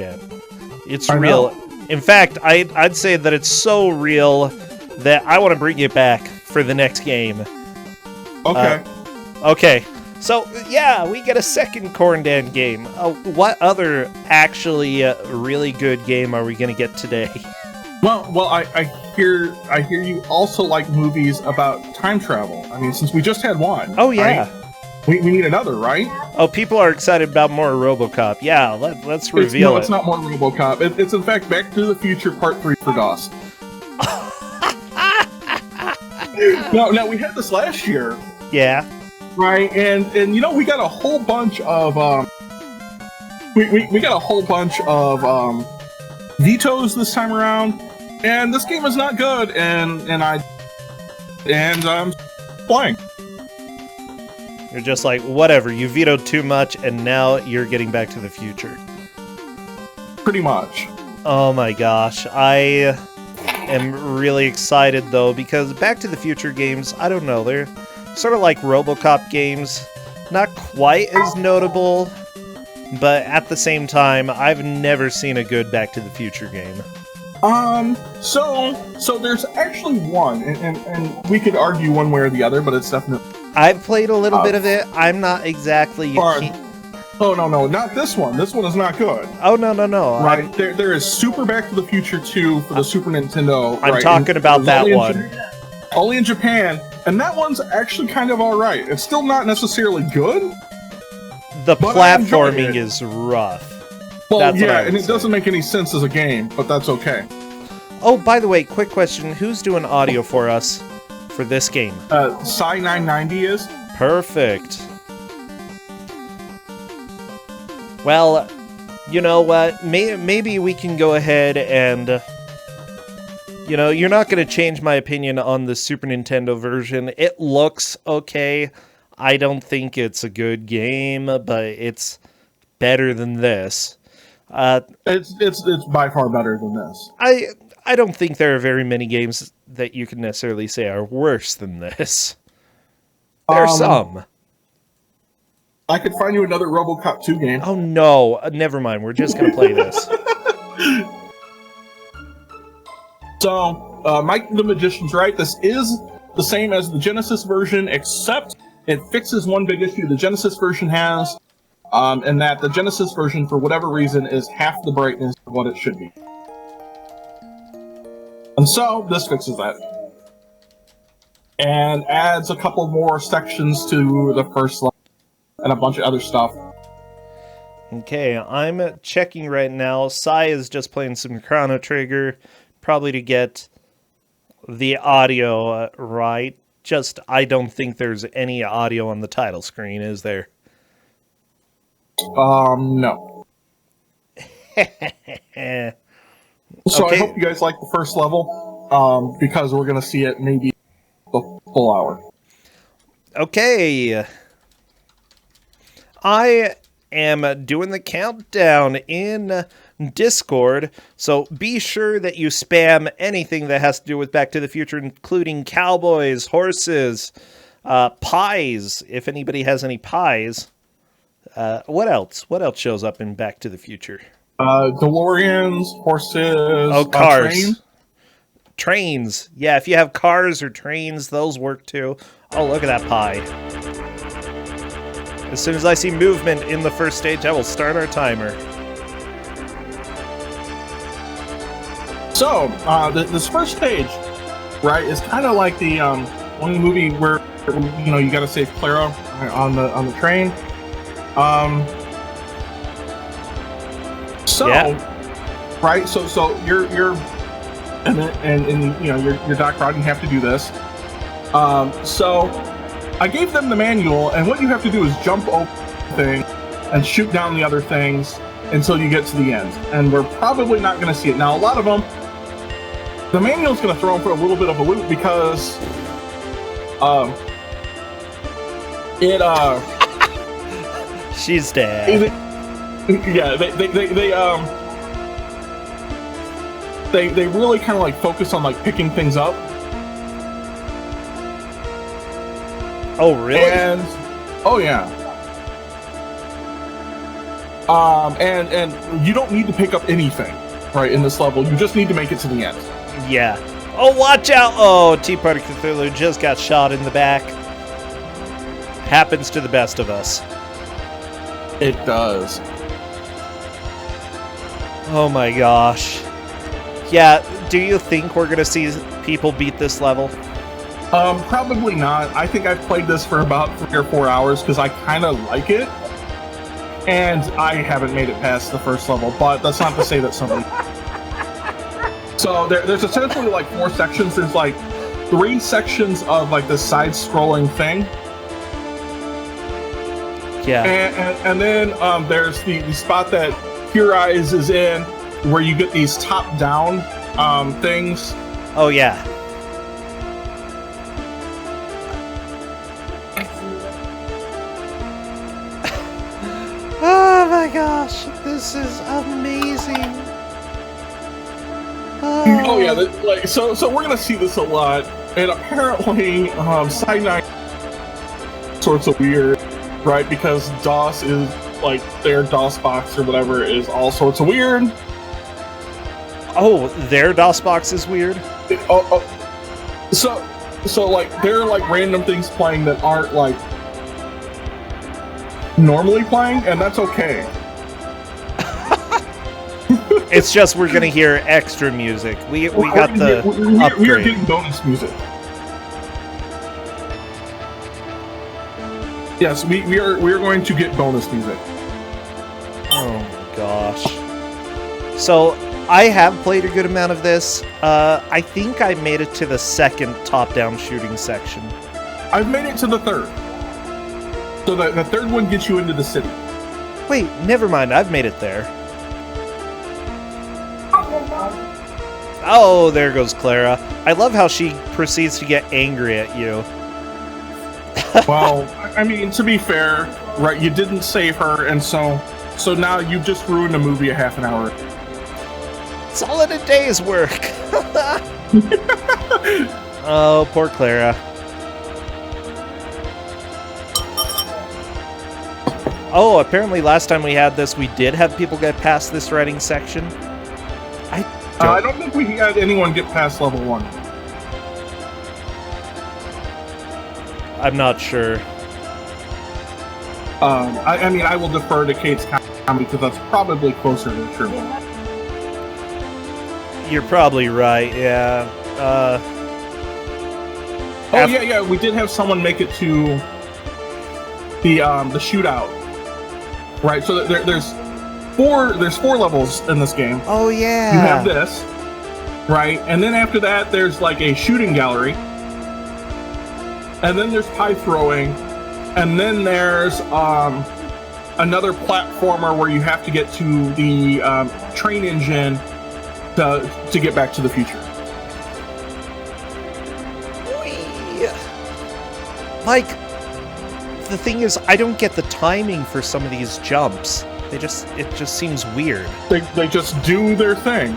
man. It's real. In fact, I'd say that it's so real that I want to bring it back for the next game. Okay. Okay. So, yeah, we get a second Kusogr4nde game. What other actually really good game are we going to get today? Well, I hear you also like movies about time travel. I mean, since we just had one. Oh, yeah. Right? We need another, right? Oh, people are excited about more RoboCop. Yeah, let's reveal it. It's not more RoboCop. It's in fact Back to the Future Part 3 for DOS. Now, we had this last year. Yeah. Right, and you know, we got a whole bunch of we got a whole bunch of vetoes this time around, and this game is not good, and I'm playing. You're just like, whatever, you vetoed too much, and now you're getting Back to the Future. Pretty much. Oh my gosh, I am really excited though, because Back to the Future games, I don't know, they're sort of like RoboCop games, not quite as notable, but at the same time, I've never seen a good Back to the Future game. So there's actually one, and we could argue one way or the other, but it's definitely... I've played a little bit of it. I'm not exactly... Oh, no, not this one. This one is not good. Oh, no. Right, there is Super Back to the Future 2 for the Super Nintendo. I'm talking about that one. Only in Japan, and that one's actually kind of alright. It's still not necessarily good. The platforming is rough. Well, yeah, and it doesn't make any sense as a game, but that's okay. Oh, by the way, quick question. Who's doing audio for us for this game? Psy990 is. Perfect. Well, you know what? Maybe we can go ahead and... You know, you're not going to change my opinion on the Super Nintendo version. It looks okay. I don't think it's a good game, but it's better than this. It's by far better than this. I don't think there are very many games that you can necessarily say are worse than this. There are some. I could find you another RoboCop 2 game. Oh no, never mind. We're just going to play this. So, Mike the Magician's right. This is the same as the Genesis version, except it fixes one big issue the Genesis version has, and that the Genesis version, for whatever reason, is half the brightness of what it should be. And so, this fixes that. And adds a couple more sections to the first level, and a bunch of other stuff. Okay, I'm checking right now. Sai is just playing some Chrono Trigger, probably to get the audio right. Just, I don't think there's any audio on the title screen, is there? No. So Okay. I hope you guys like the first level, because we're going to see it maybe the full hour. Okay. I am doing the countdown in Discord, so be sure that you spam anything that has to do with Back to the Future, including cowboys, horses, pies, if anybody has any pies. What else? What else shows up in Back to the Future? DeLoreans, horses, oh, cars. trains. Trains. Yeah, if you have cars or trains, those work too. Oh, look at that pie. As soon as I see movement in the first stage, I will start our timer. So, this first stage, right, is kind of like the one movie where, you know, you got to save Clara on the train. So, yeah. Right, so you're and you know you're Doc Rod, and you have to do this. So I gave them the manual, and what you have to do is jump over the thing and shoot down the other things until you get to the end. And we're probably not going to see it now. A lot of them, the manual's going to throw them for a little bit of a loop because she's dead. Yeah, they really kind of like focus on like picking things up. Oh really? And oh yeah. And you don't need to pick up anything, right, in this level. You just need to make it to the end. Yeah. Oh, watch out! Oh, Tea Party Cthulhu just got shot in the back. Happens to the best of us. It does. Oh my gosh. Yeah, do you think we're gonna see people beat this level? Probably not. I think I've played this for about 3 or 4 hours because I kind of like it. And I haven't made it past the first level, but that's not to say that somebody... So there's essentially like 4 sections. There's like 3 sections of like the side-scrolling thing. Yeah. And then there's the spot that Pure Eyes is in, where you get these top-down things. Oh, yeah. Oh my gosh, this is amazing. Oh yeah, so we're gonna see this a lot, and apparently Side 9 sorts of weird, right? Because DOS is like their DOS box or whatever is all sorts of weird. Oh, their DOS box is weird? So like there are like random things playing that aren't like normally playing, and that's okay. It's just we're gonna hear extra music. We got the upgrade. We are getting bonus music. Yes, we are going to get bonus music. Oh my gosh. So I have played a good amount of this. I think I made it to the 2nd top-down shooting section. I've made it to the 3rd. So the 3rd one gets you into the city. Wait, never mind. I've made it there. Oh, there goes Clara. I love how she proceeds to get angry at you. Well, I mean, to be fair, right, you didn't save her, and so now you've just ruined a movie a half an hour. It's all in a day's work. Oh, poor Clara. Oh, apparently last time we had this, we did have people get past this writing section. I don't think we had anyone get past level 1. I'm not sure. I mean, I will defer to Kate's comment because that's probably closer to true. You're probably right, yeah. Yeah, we did have someone make it to the shootout. Right, so there's 4 levels in this game. Oh yeah. You have this, right? And then after that there's like a shooting gallery. And then there's pie throwing. And then there's another platformer where you have to get to the train engine to get back to the future. Like, the thing is, I don't get the timing for some of these jumps. It just seems weird. They just do their thing.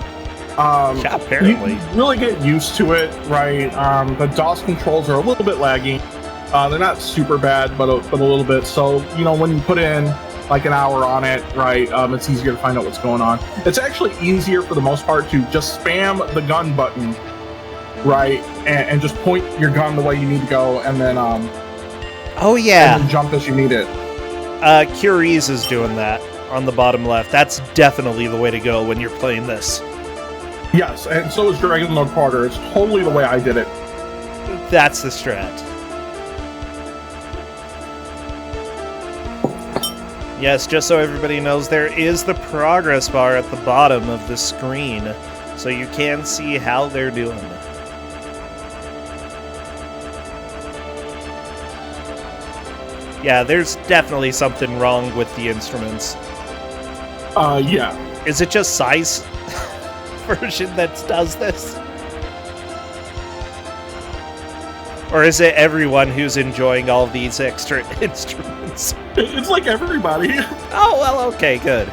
Yeah, apparently. You really get used to it, right? The DOS controls are a little bit laggy. They're not super bad, but a little bit. So, when you put in like an hour on it, right, it's easier to find out what's going on. It's actually easier for the most part to just spam the gun button, right, and just point your gun the way you need to go, and then oh yeah, and then jump as you need it. Curies is doing that on the bottom left. That's definitely the way to go when you're playing this. Yes, and so is Dragon Lord Porter. It's totally the way I did it. That's the strat. Yes, just so everybody knows, there is the progress bar at the bottom of the screen, so you can see how they're doing. Yeah, there's definitely something wrong with the instruments. Yeah. Is it just size version that does this? Or is it everyone who's enjoying all these extra instruments? It's like everybody. Oh, well, okay, good.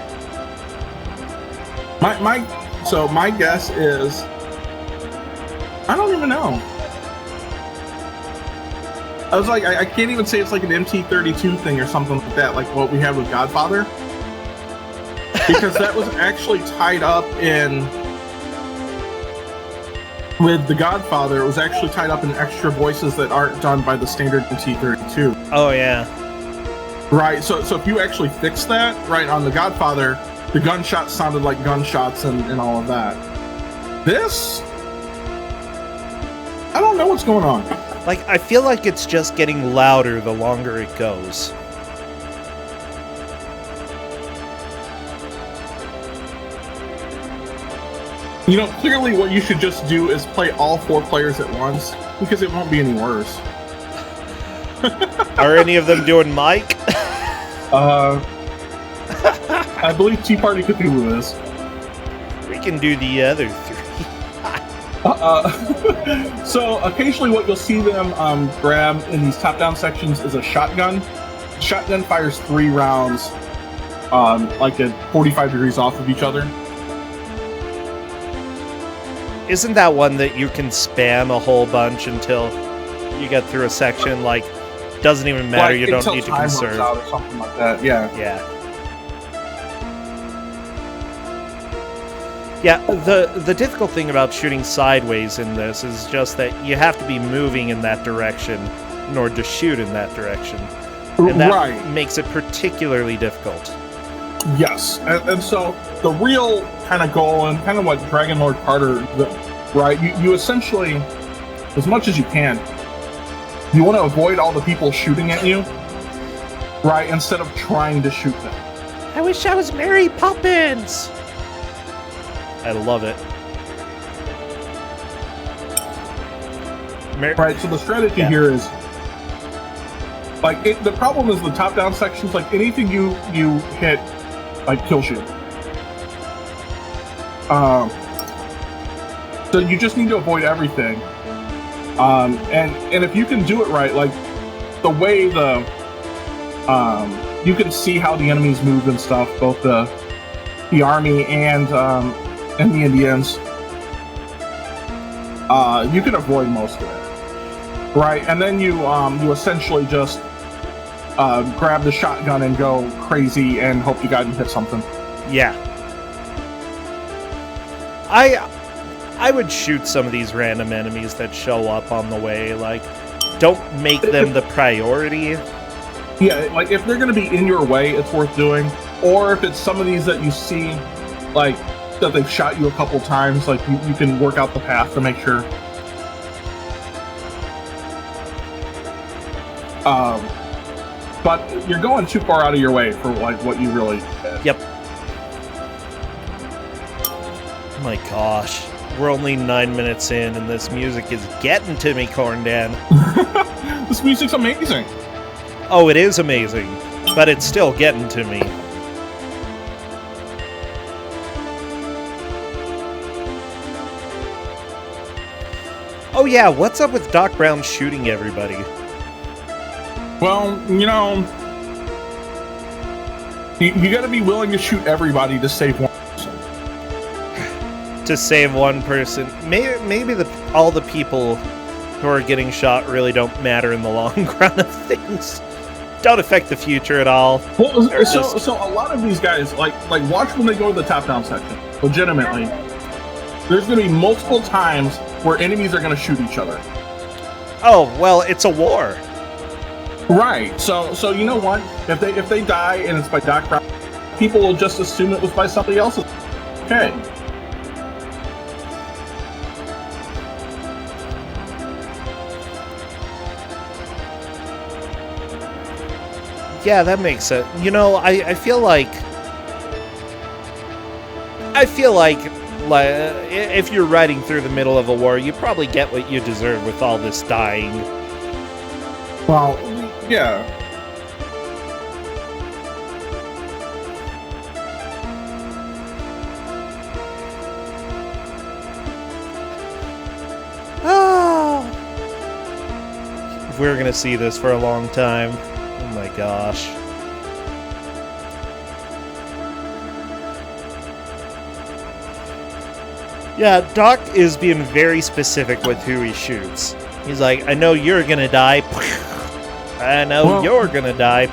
So my guess is, I don't even know. I was like, I can't even say it's like an MT32 thing or something like that, like what we have with Godfather. because that was actually tied up in with The Godfather. It was actually tied up in extra voices that aren't done by the standard T32. Oh yeah. Right. So if you actually fix that right on The Godfather, the gunshots sounded like gunshots and all of that. This, I don't know what's going on. Like, I feel like it's just getting louder the longer it goes. You know, clearly what you should just do is play all 4 players at once, because it won't be any worse. Are any of them doing Mike? I believe Tea Party Cthulhu is. We can do the other 3. So occasionally what you'll see them grab in these top-down sections is a shotgun. Shotgun fires 3 rounds like at 45 degrees off of each other. Isn't that one that you can spam a whole bunch until you get through a section? Like, doesn't even matter, like, you don't need to conserve. Out or something like that. Yeah. Yeah, the difficult thing about shooting sideways in this is just that you have to be moving in that direction in order to shoot in that direction. And that makes it particularly difficult. Yes, and so the real kind of goal, and kind of what Dragon Lord Carter, right, you essentially, as much as you can, you want to avoid all the people shooting at you, right, instead of trying to shoot them. I wish I was Mary Poppins! I love it. Right, so the strategy here is, like, the problem is the top-down sections, like, anything you hit, like, kills you. So you just need to avoid everything. And if you can do it right, like, the way you can see how the enemies move and stuff, both the army and the Indians, you can avoid most of it. Right, and then you essentially just grab the shotgun and go crazy and hope to God you hit something. Yeah. I would shoot some of these random enemies that show up on the way. Like, don't make them the priority. Yeah, like, if they're going to be in your way, it's worth doing. Or if it's some of these that you see, like, that they've shot you a couple times, like, you can work out the path to make sure. But you're going too far out of your way for, like, what you really did. Yep. Oh my gosh. We're only 9 minutes in, and this music is getting to me, Corndan. This music's amazing. Oh, it is amazing, but it's still getting to me. Oh yeah, what's up with Doc Brown shooting everybody? Well, you know, you gotta be willing to shoot everybody to save one person. To save one person. Maybe all the people who are getting shot really don't matter in the long run of things. Don't affect the future at all. Well, so a lot of these guys, like watch when they go to the top-down section. Legitimately, there's gonna be multiple times where enemies are gonna shoot each other. Oh well, it's a war. Right. So you know what? If they die and it's by Doc Brown, people will just assume it was by somebody else. Okay. Yeah, that makes sense. You know, I feel like if you're riding through the middle of a war, you probably get what you deserve with all this dying. Well, yeah. Oh. We're gonna see this for a long time. Oh my gosh. Yeah, Doc is being very specific with who he shoots. He's like, I know you're gonna die. I know you're gonna die.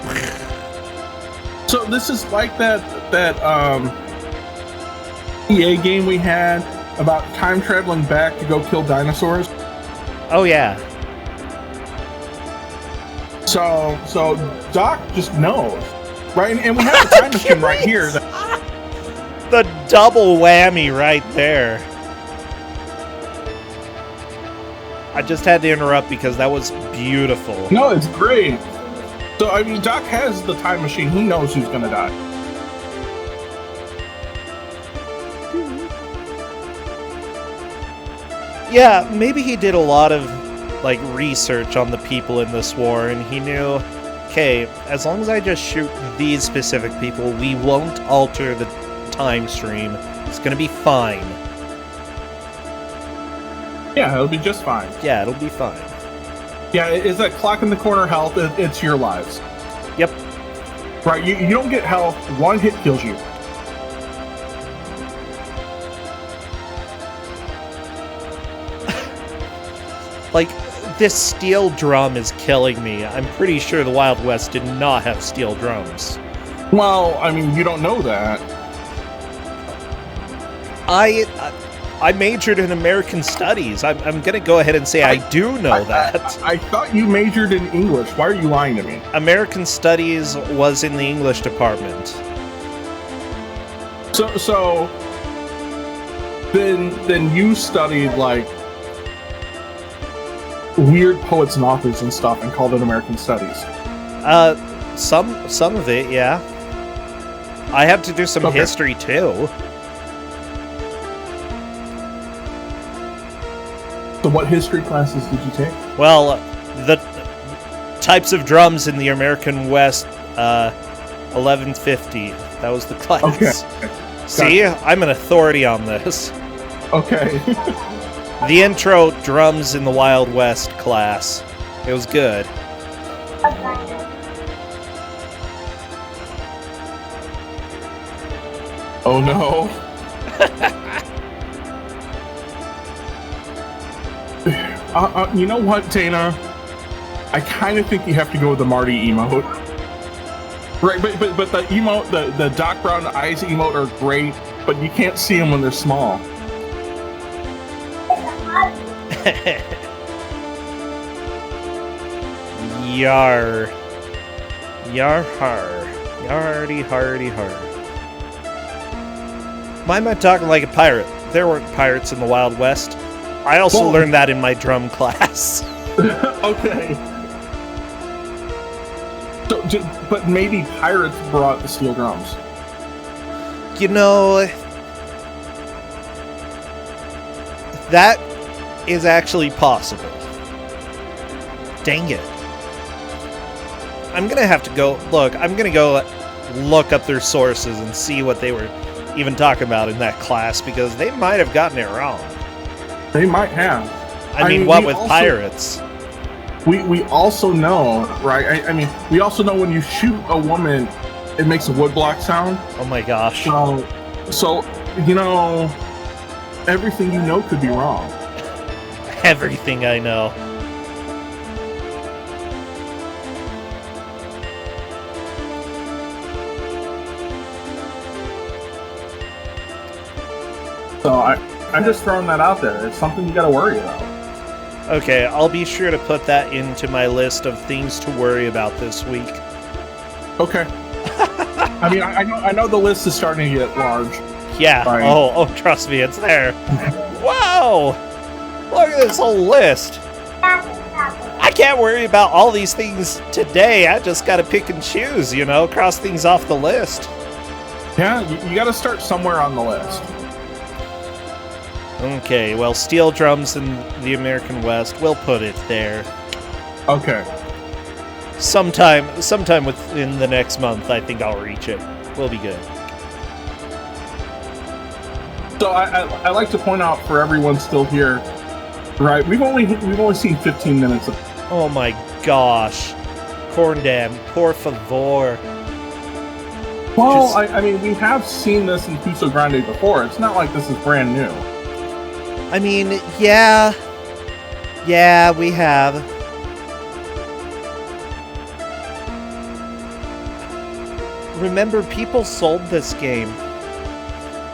So this is like that that EA game we had about time traveling back to go kill dinosaurs? Oh yeah. So Doc just knows, right? And we have the time machine right here. The double whammy right there. I just had to interrupt because that was beautiful. No, it's great. So, I mean, Doc has the time machine. He knows who's going to die. Yeah, maybe he did a lot of, like, research on the people in this war, and he knew, okay, as long as I just shoot these specific people, we won't alter the time stream. It's gonna be fine. Yeah, it'll be just fine. Yeah, it'll be fine. Yeah, it's that clock in the corner health. It's your lives. Yep. Right, you don't get health. One hit kills you. Like, this steel drum is killing me. I'm pretty sure the Wild West did not have steel drums. Well, I mean, you don't know that. I majored in American Studies. I'm gonna go ahead and say I do know that. I thought you majored in English. Why are you lying to me? American Studies was in the English department. So then you studied like weird poets and authors and stuff and called it American Studies. Some of it, yeah. I had to do some history too. So what history classes did you take? Well, the types of drums in the American West, 1150. That was the class. Okay. See, I'm an authority on this. Okay. The intro drums in the Wild West class. It was good. Oh no. You know what, Dana? I kind of think you have to go with the Marty emote. Right, but the emote, the Doc Brown eyes emote are great, but you can't see them when they're small. Yar. Yar har. Yardy hardy har. Why am I talking like a pirate? There weren't pirates in the Wild West. I also learned that in my drum class. Okay. So, but maybe pirates brought the steel drums. You know, that is actually possible. Dang it. I'm gonna have to go, look, I'm gonna go look up their sources and see what they were even talking about in that class, because they might have gotten it wrong. They might have. I mean, what with pirates? We also know, right? I mean, we also know when you shoot a woman, it makes a woodblock sound. Oh my gosh. So you know, everything you know could be wrong. Everything I know. So I'm just throwing that out there. It's something you gotta worry about. Okay, I'll be sure to put that into my list of things to worry about this week. Okay. I mean, I know the list is starting to get large. Yeah. Right. Oh, trust me, it's there. Wow! Look at this whole list. I can't worry about all these things today. I just gotta pick and choose, you know, cross things off the list. Yeah, you gotta start somewhere on the list. Okay, well, steel drums in the American West, we'll put it there. Okay. Sometime within the next month, I think I'll reach it. We'll be good. So I like to point out for everyone still here, right? We've only seen 15 minutes of. Oh my gosh. Corndam, por favor. Well, I mean, we have seen this in Kusogr4nde before. It's not like this is brand new. I mean, yeah. Yeah, we have. Remember, people sold this game.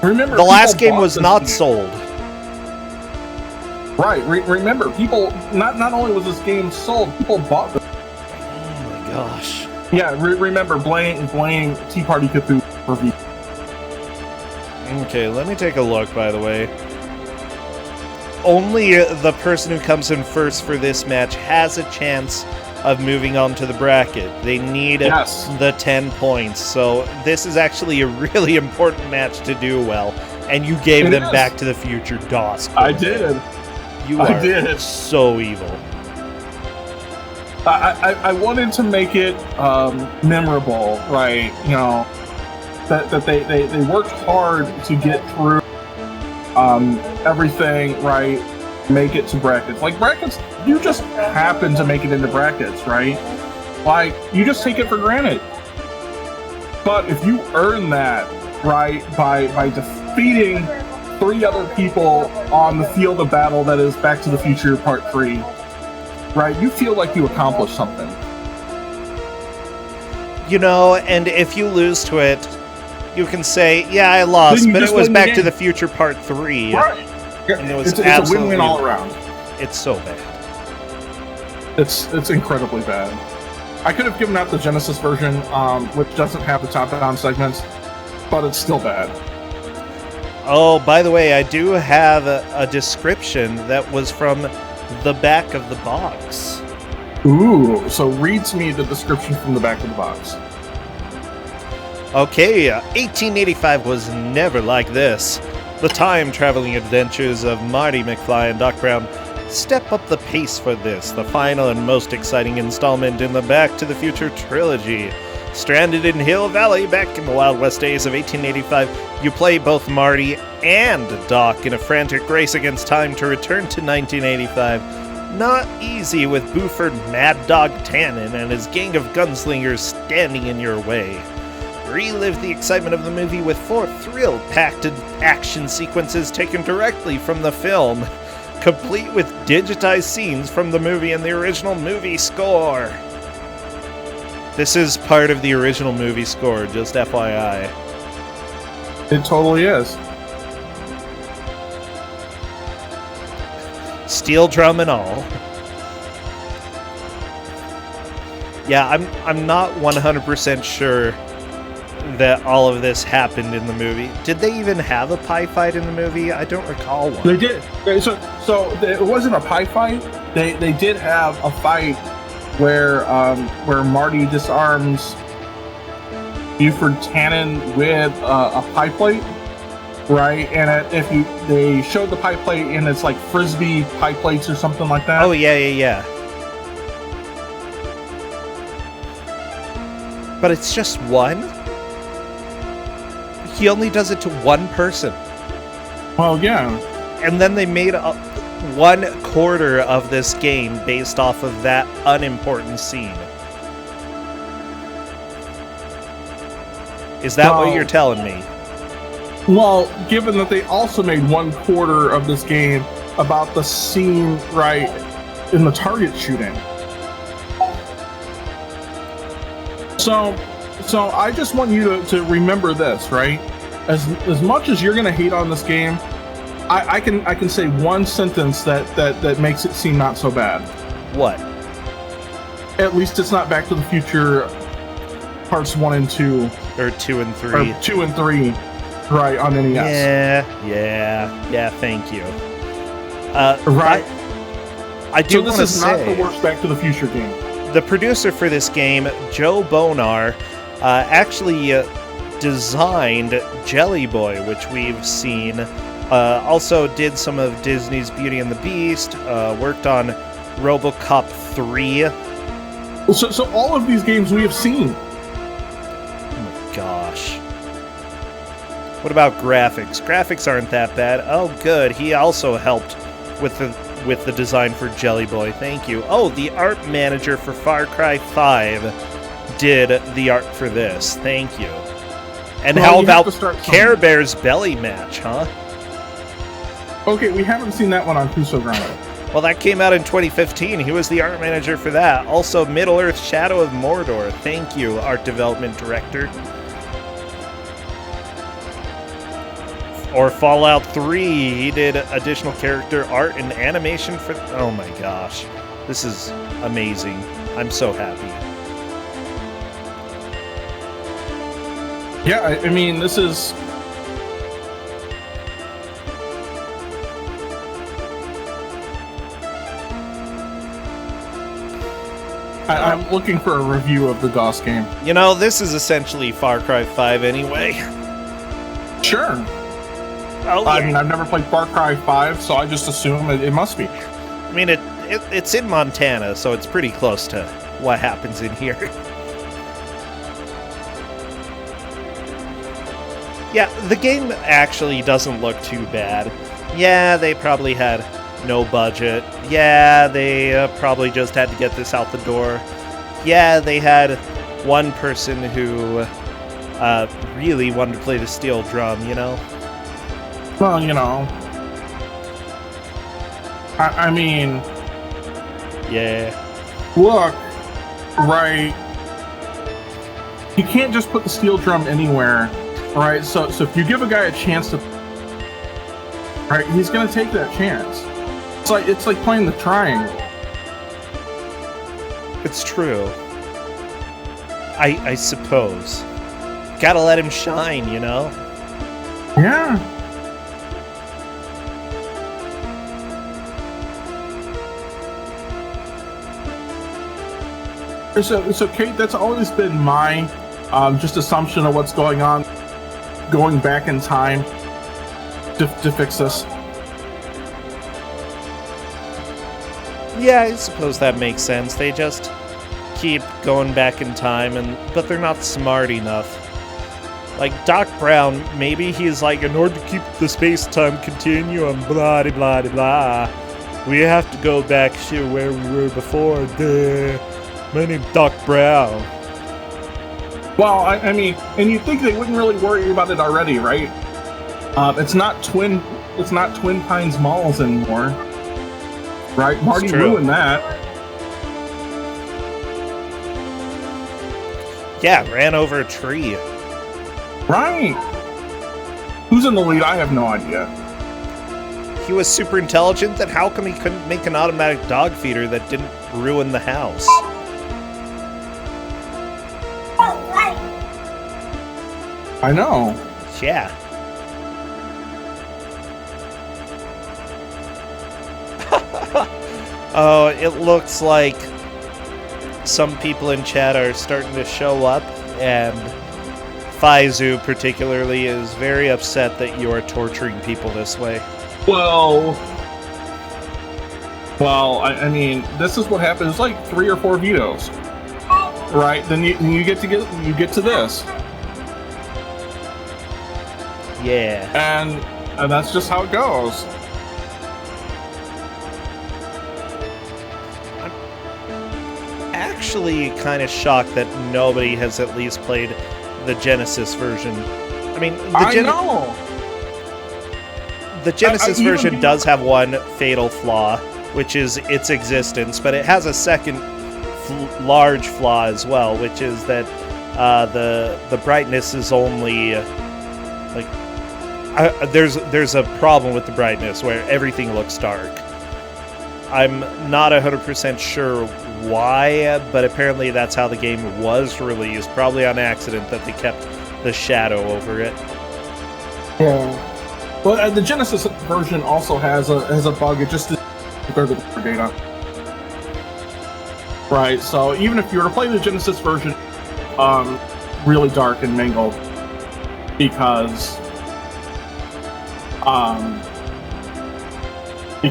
Remember, The last people game bought was this not game. sold. Right. Remember, people. Not only was this game sold, people bought this. Oh my gosh. Yeah. Remember, blame Tea Party Cthulhu for V. Okay, let me take a look, by the way. Only the person who comes in first for this match has a chance of moving on to the bracket. They need the 10 points, so this is actually a really important match to do well. And you gave them Back to the Future DOS. I did. You are so evil. I wanted to make it memorable, right? You know, that they worked hard to get through everything, right? Make it to brackets. Like, brackets, you just happen to make it into brackets, right? Like, you just take it for granted. But if you earn that, right, by defeating 3 other people on the field of battle that is Back to the Future Part 3, right, you feel like you accomplished something. You know, and if you lose to it, you can say, yeah, I lost, but it was Back to the Future Part 3. Right. And it was it's a win-win all around. It's so bad. It's incredibly bad. I could have given out the Genesis version, which doesn't have the top-down segments, but it's still bad. Oh, by the way, I do have a description that was from the back of the box. Ooh, so read to me the description from the back of the box. Okay, 1885 was never like this. The time-traveling adventures of Marty McFly and Doc Brown step up the pace for this, the final and most exciting installment in the Back to the Future trilogy. Stranded in Hill Valley back in the Wild West days of 1885, you play both Marty and Doc in a frantic race against time to return to 1985. Not easy with Buford Mad Dog Tannen and his gang of gunslingers standing in your way. Relive the excitement of the movie with 4 thrill-packed action sequences taken directly from the film, complete with digitized scenes from the movie and the original movie score. This is part of the original movie score, just FYI. It totally is. Steel drum and all. Yeah, I'm not 100% sure that all of this happened in the movie. Did they even have a pie fight in the movie? I don't recall one. They did. So it wasn't a pie fight. They did have a fight where Marty disarms Buford Tannen with a pie plate, right? And they showed the pie plate, and it's like Frisbee pie plates or something like that. Oh yeah. But it's just one? He only does it to one person. Well, yeah. And then they made 1/4 of this game based off of that unimportant scene. Is that what you're telling me? Well, given that they also made 1/4 of this game about the scene, right, in the Target shooting. So I just want you to remember this, right? As much as you're gonna hate on this game, I can say one sentence that makes it seem not so bad. What? At least it's not Back to the Future parts 1 and 2. Or 2 and 3. Or 2 and 3, right, on NES. Yeah, thank you. Right. I do so this is not the worst Back to the Future game. The producer for this game, Joe Bonar, actually designed Jelly Boy, which we've seen. Also did some of Disney's Beauty and the Beast, worked on RoboCop 3. So all of these games we have seen. Oh my gosh. What about graphics? Graphics aren't that bad. Oh good, he also helped with the design for Jelly Boy. Thank you. Oh, the art manager for Far Cry 5 did the art for this. Thank you. And how about Care Bear's belly match, huh? Okay, we haven't seen that one on Kusogr4nde. Well, that came out in 2015. He was the art manager for that. Also, Middle-earth Shadow of Mordor. Thank you, art development director. Or Fallout 3, he did additional character art and animation for... Oh my gosh. This is amazing. I'm so happy. Yeah, I mean, this is... I'm looking for a review of the DOS game. You know, this is essentially Far Cry 5 anyway. Sure. Oh, yeah. I mean, I've never played Far Cry 5, so I just assume it must be. I mean, it's in Montana, so it's pretty close to what happens in here. Yeah, the game actually doesn't look too bad. Yeah, they probably had no budget. Yeah, they probably just had to get this out the door. Yeah, they had one person who really wanted to play the steel drum, you know? Well, you know... I mean... Yeah. Look, right... You can't just put the steel drum anywhere, right? So if you give a guy a chance to... Right, he's gonna take that chance. It's like playing the triangle. It's true. I suppose. Gotta let him shine, you know? Yeah. So Kate, that's always been my just assumption of what's going on, going back in time to fix this. Yeah, I suppose that makes sense. They just keep going back in time, but they're not smart enough. Like Doc Brown, maybe he's like, in order to keep the space-time continuum, blah de blah de blah, we have to go back to where we were before. Duh. My name's Doc Brown. Well, I mean, and you'd think they wouldn't really worry about it already, right? It's not Twin Pines Malls anymore, right? Marty ruined that. Yeah, ran over a tree. Right. Who's in the lead? I have no idea. He was super intelligent, then how come he couldn't make an automatic dog feeder that didn't ruin the house? I know. Yeah. Oh, it looks like some people in chat are starting to show up, and Faizu particularly is very upset that you are torturing people this way. Well, I mean, this is what happens. It's like 3 or 4 vetoes, right? Then you get to this. Yeah. And that's just how it goes. I'm actually kind of shocked that nobody has at least played the Genesis version. I mean, the Genesis version does have one fatal flaw, which is its existence, but it has a second large flaw as well, which is that the brightness is only like there's a problem with the brightness where everything looks dark. I'm not 100% sure why, but apparently that's how the game was released, probably on accident that they kept the shadow over it. Yeah. Well, the Genesis version also has a bug. It just doesn't the data. Right. So even if you were to play the Genesis version, really dark and mangled, because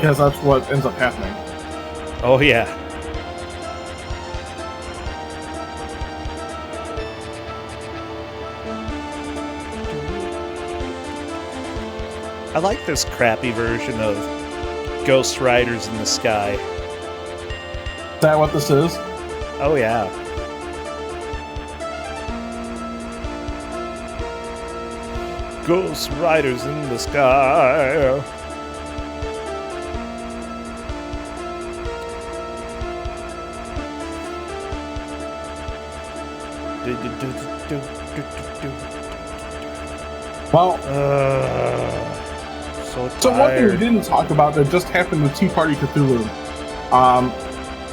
that's what ends up happening. Oh yeah. I like this crappy version of Ghost Riders in the Sky. Is that what this is? Oh yeah. Ghost Riders in the Sky. Well, So So one thing we tired. didn't talk about that just happened with Tea Party Cthulhu.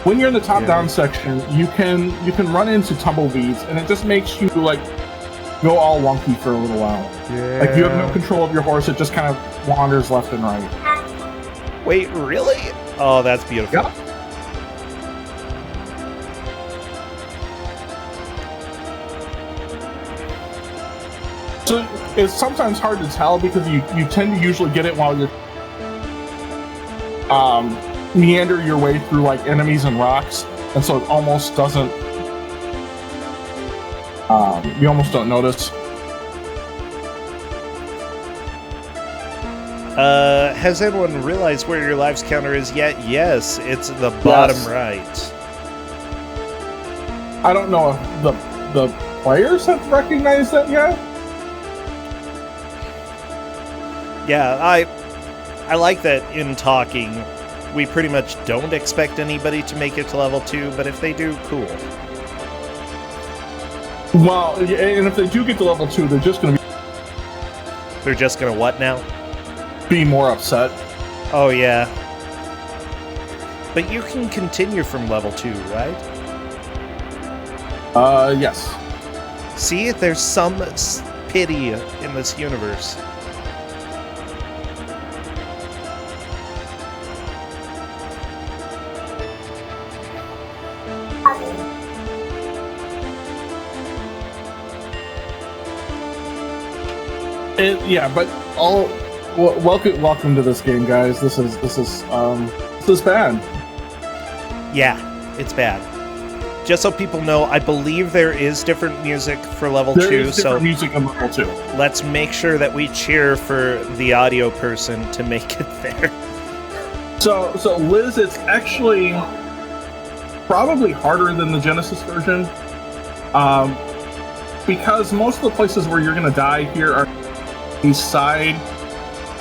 When you're in the top-down section, you can run into tumbleweeds, and it just makes you like go all wonky for a little while. Yeah. Like you have no control of your horse; it just kind of wanders left and right. Wait, really? Oh, that's beautiful. Yeah. So it's sometimes hard to tell because you tend to usually get it while you're meander your way through like enemies and rocks, and so it almost doesn't. You almost don't notice. Has anyone realized where your lives counter is yet? Yes, it's the bottom right. I don't know if the players have recognized that yet. Yeah, I like that in talking, we pretty much don't expect anybody to make it to level 2, but if they do, cool. Well, and if they do get to level 2, they're just going to They're just gonna what now? be more upset. Oh, yeah. But you can continue from level 2, right? Yes. See, there's some pity in this universe. Yeah, but welcome to this game, guys. This is bad. Yeah, it's bad. Just so people know, I believe there is different music for level There 2, is different so music in level 2. let's make sure that we cheer for the audio person to make it there. So Liz, it's actually probably harder than the Genesis version, because most of the places where you're going to die here are these side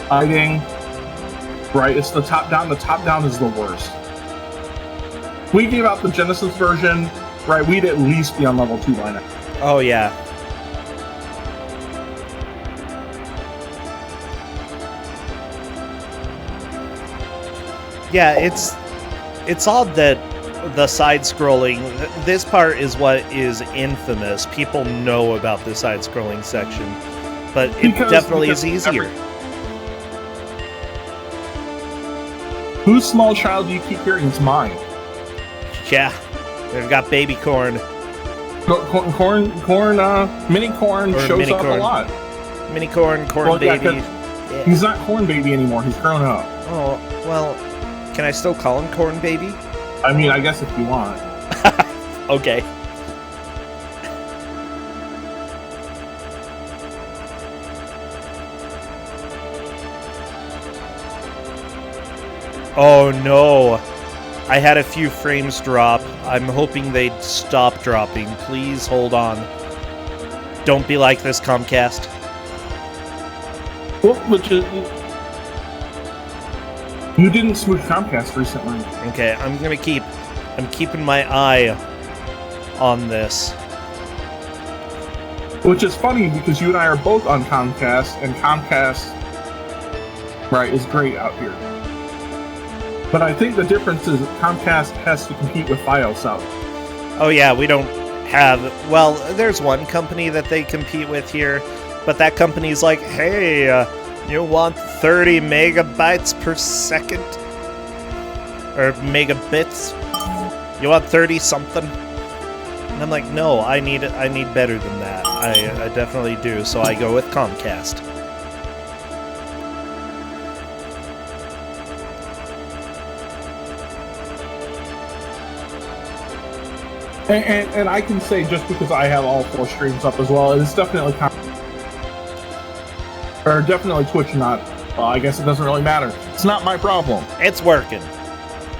hiding. Right, it's the top down. The top down is the worst. We gave out the Genesis version, right? We'd at least be on level 2 by now. Oh, yeah. Yeah, it's odd that the side-scrolling, this part is what is infamous. People know about the side-scrolling section, but it definitely is easier. Whose small child do you keep hearing? It's mine. Yeah, they've got baby corn. Mini corn Or shows mini up corn. a lot. Mini corn, corn Well, yeah, baby. 'cause Yeah. He's not corn baby anymore. He's grown up. Oh, well, can I still call him corn baby? I mean, I guess if you want. Okay. Oh no. I had a few frames drop. I'm hoping they'd stop dropping. Please hold on. Don't be like this, Comcast. Well, you didn't smooth Comcast recently. Okay, I'm keeping my eye on this. Which is funny because you and I are both on Comcast, and Comcast, right, is great out here. But I think the difference is Comcast has to compete with Fios out. Oh yeah, we don't have... Well, there's one company that they compete with here, but that company's like, hey, you want 30 megabytes per second? Or megabits? You want 30 something? And I'm like, no, I need better than that. I definitely do, so I go with Comcast. And I can say, just because I have all 4 streams up as well, it's definitely definitely Twitch not. Well, I guess it doesn't really matter. It's not my problem. It's working.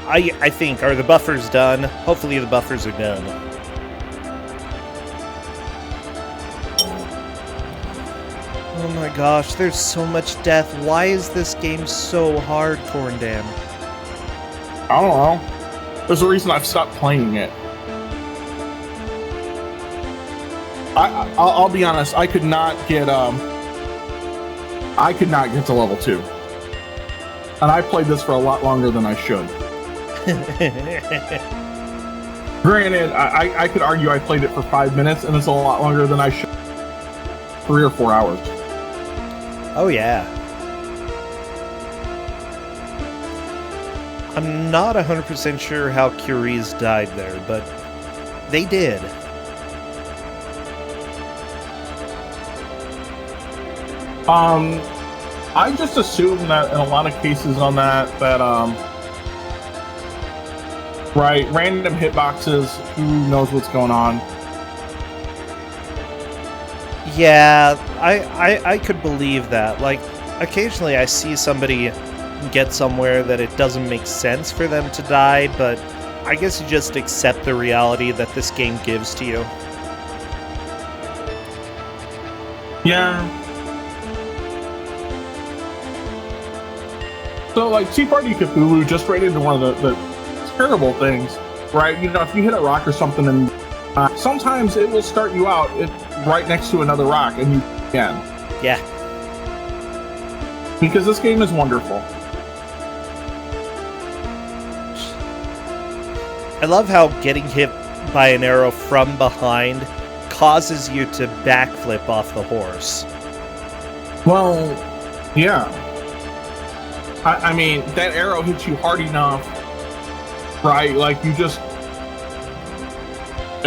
I think. Are the buffers done? Hopefully the buffers are done. Oh my gosh, there's so much death. Why is this game so hard, Corndam? I don't know. There's a reason I've stopped playing it. I'll be honest. I could not get to level 2. And I played this for a lot longer than I should. Granted, I could argue I played it for 5 minutes, and it's a lot longer than I should. 3 or 4 hours. Oh, yeah. I'm not 100% sure how Curies died there, but they did. I just assume that in a lot of cases on that right, random hitboxes, who knows what's going on. Yeah, I could believe that. Like, occasionally I see somebody get somewhere that it doesn't make sense for them to die, but I guess you just accept the reality that this game gives to you. Yeah. So, like, Tea Party Cthulhu just ran into one of the terrible things, right? You know, if you hit a rock or something, and sometimes it will start you out right next to another rock, and you can. Yeah. Because this game is wonderful. I love how getting hit by an arrow from behind causes you to backflip off the horse. Well, yeah. I mean, that arrow hits you hard enough, right? Like, it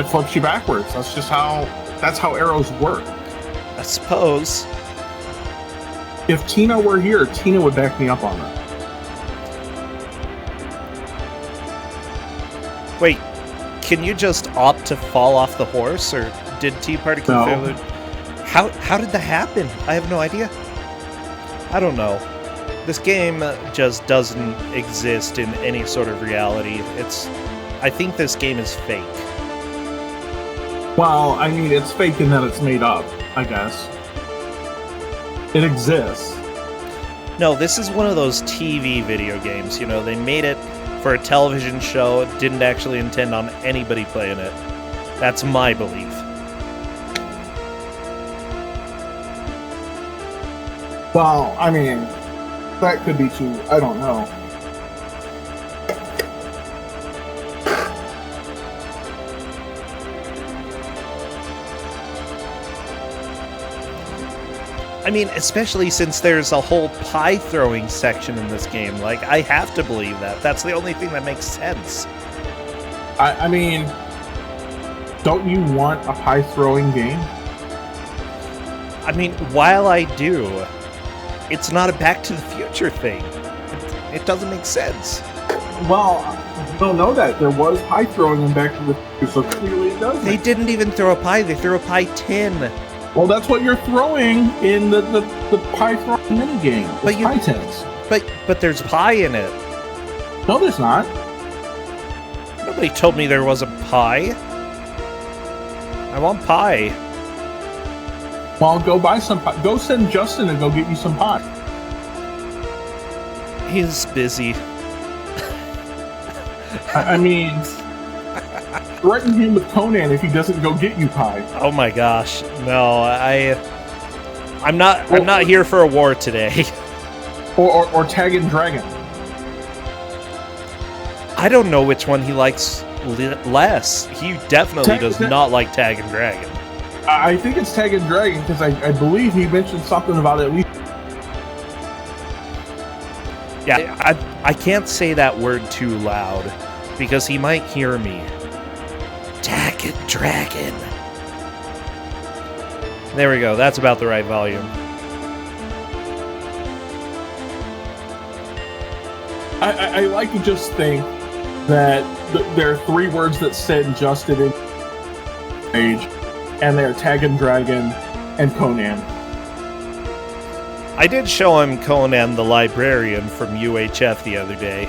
flips you backwards. That's how arrows work. I suppose. If Tina were here, Tina would back me up on that. Wait, can you just opt to fall off the horse, or did Tea Party Cthulhu? No. How did that happen? I have no idea. I don't know. This game just doesn't exist in any sort of reality. I think this game is fake. Well, I mean, it's fake in that it's made up, I guess. It exists. No, this is one of those TV video games. You know, they made it for a television show, didn't actually intend on anybody playing it. That's my belief. Well, I mean, that could be too. I don't know. I mean, especially since there's a whole pie throwing section in this game. Like, I have to believe that. That's the only thing that makes sense. I mean, don't you want a pie throwing game? I mean, while I do, it's not a Back to the Future thing. It doesn't make sense. Well, you don't know that. There was pie throwing in Back to the Future, so clearly it does. They didn't even throw a pie, they threw a pie tin. Well, that's what you're throwing in the pie throwing minigame. But pie tins. But there's pie in it. No, there's not. Nobody told me there wasn't pie. I want pie. Well, go buy some pie. Go send Justin and go get you some pie. He's busy. I mean, threaten him with Conan if he doesn't go get you pie. Oh my gosh. No, I'm not here for a war today. Or Tag and Dragon. I don't know which one he likes less. He definitely does not like Tag and Dragon. I think it's Tag and Dragon because I believe he mentioned something about at least. Yeah, I can't say that word too loud because he might hear me. Tag and Dragon. There we go. That's about the right volume. I like to just think that there are 3 words that said Justin in page, and they're Tag and Dragon and Conan. I did show him Conan the Librarian from UHF the other day.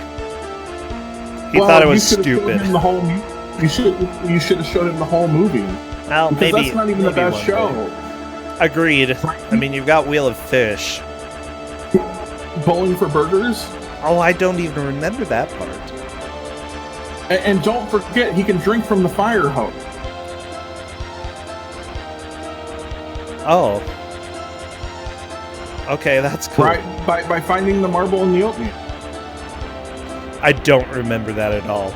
He thought it was stupid. You should have showed him the whole movie. Well, because maybe that's not even the best show. Agreed. I mean, you've got Wheel of Fish. Bowling for Burgers? Oh, I don't even remember that part. And don't forget, he can drink from the fire hose. Oh. Okay, that's cool. Right, by finding the marble in the oatmeal. I don't remember that at all.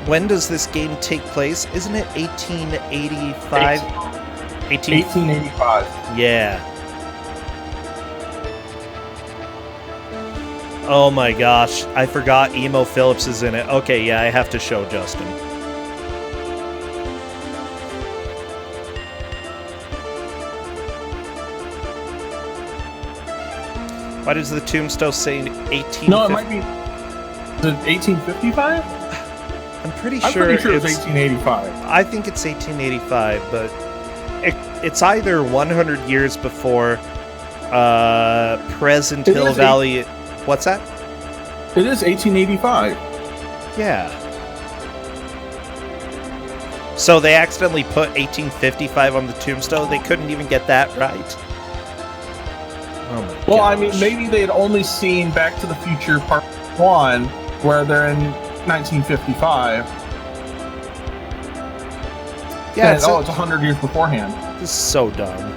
When does this game take place? Isn't it 1885? 1885. Yeah. Oh my gosh, I forgot Emo Phillips is in it. Okay, yeah, I have to show Justin. Why does the tombstone say 1850? No, it might be... Is it 1855? I'm pretty I'm sure, pretty sure it's 1885. I think it's 1885, but it's either 100 years before present Hill Valley... What's that? It is 1885. Yeah. So they accidentally put 1855 on the tombstone? They couldn't even get that right? Oh my Well, gosh. I mean, maybe they had only seen Back to the Future Part 1, where they're in 1955. Yeah, And, it's 100 years beforehand. This is so dumb.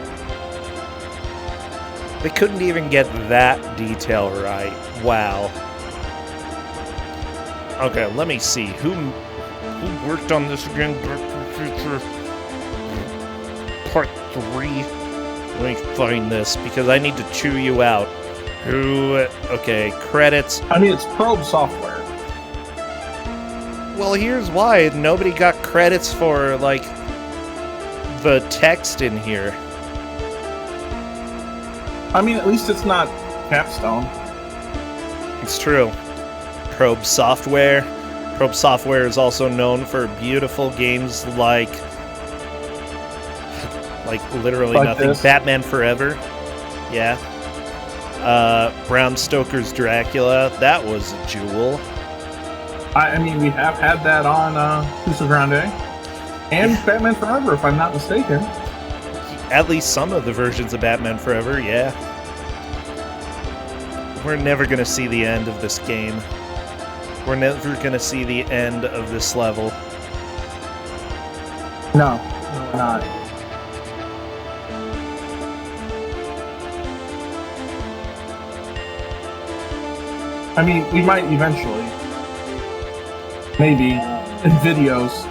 They couldn't even get that detail right. Wow. Okay, let me see. Who worked on this again? Part 3. Let me find this, because I need to chew you out. Okay, credits. I mean, it's Probe Software. Well, here's why. Nobody got credits for, like, the text in here. I mean, at least it's not Capstone. It's true. Probe Software. Probe Software is also known for beautiful games like literally Like nothing. this? Batman Forever. Yeah. Bram Stoker's Dracula. That was a jewel. I mean, we have had that on Kusogr4nde. And Batman Forever, if I'm not mistaken. At least some of the versions of Batman Forever, yeah. We're never going to see the end of this game. We're never going to see the end of this level. No, we're not. I mean, we might eventually. Maybe in videos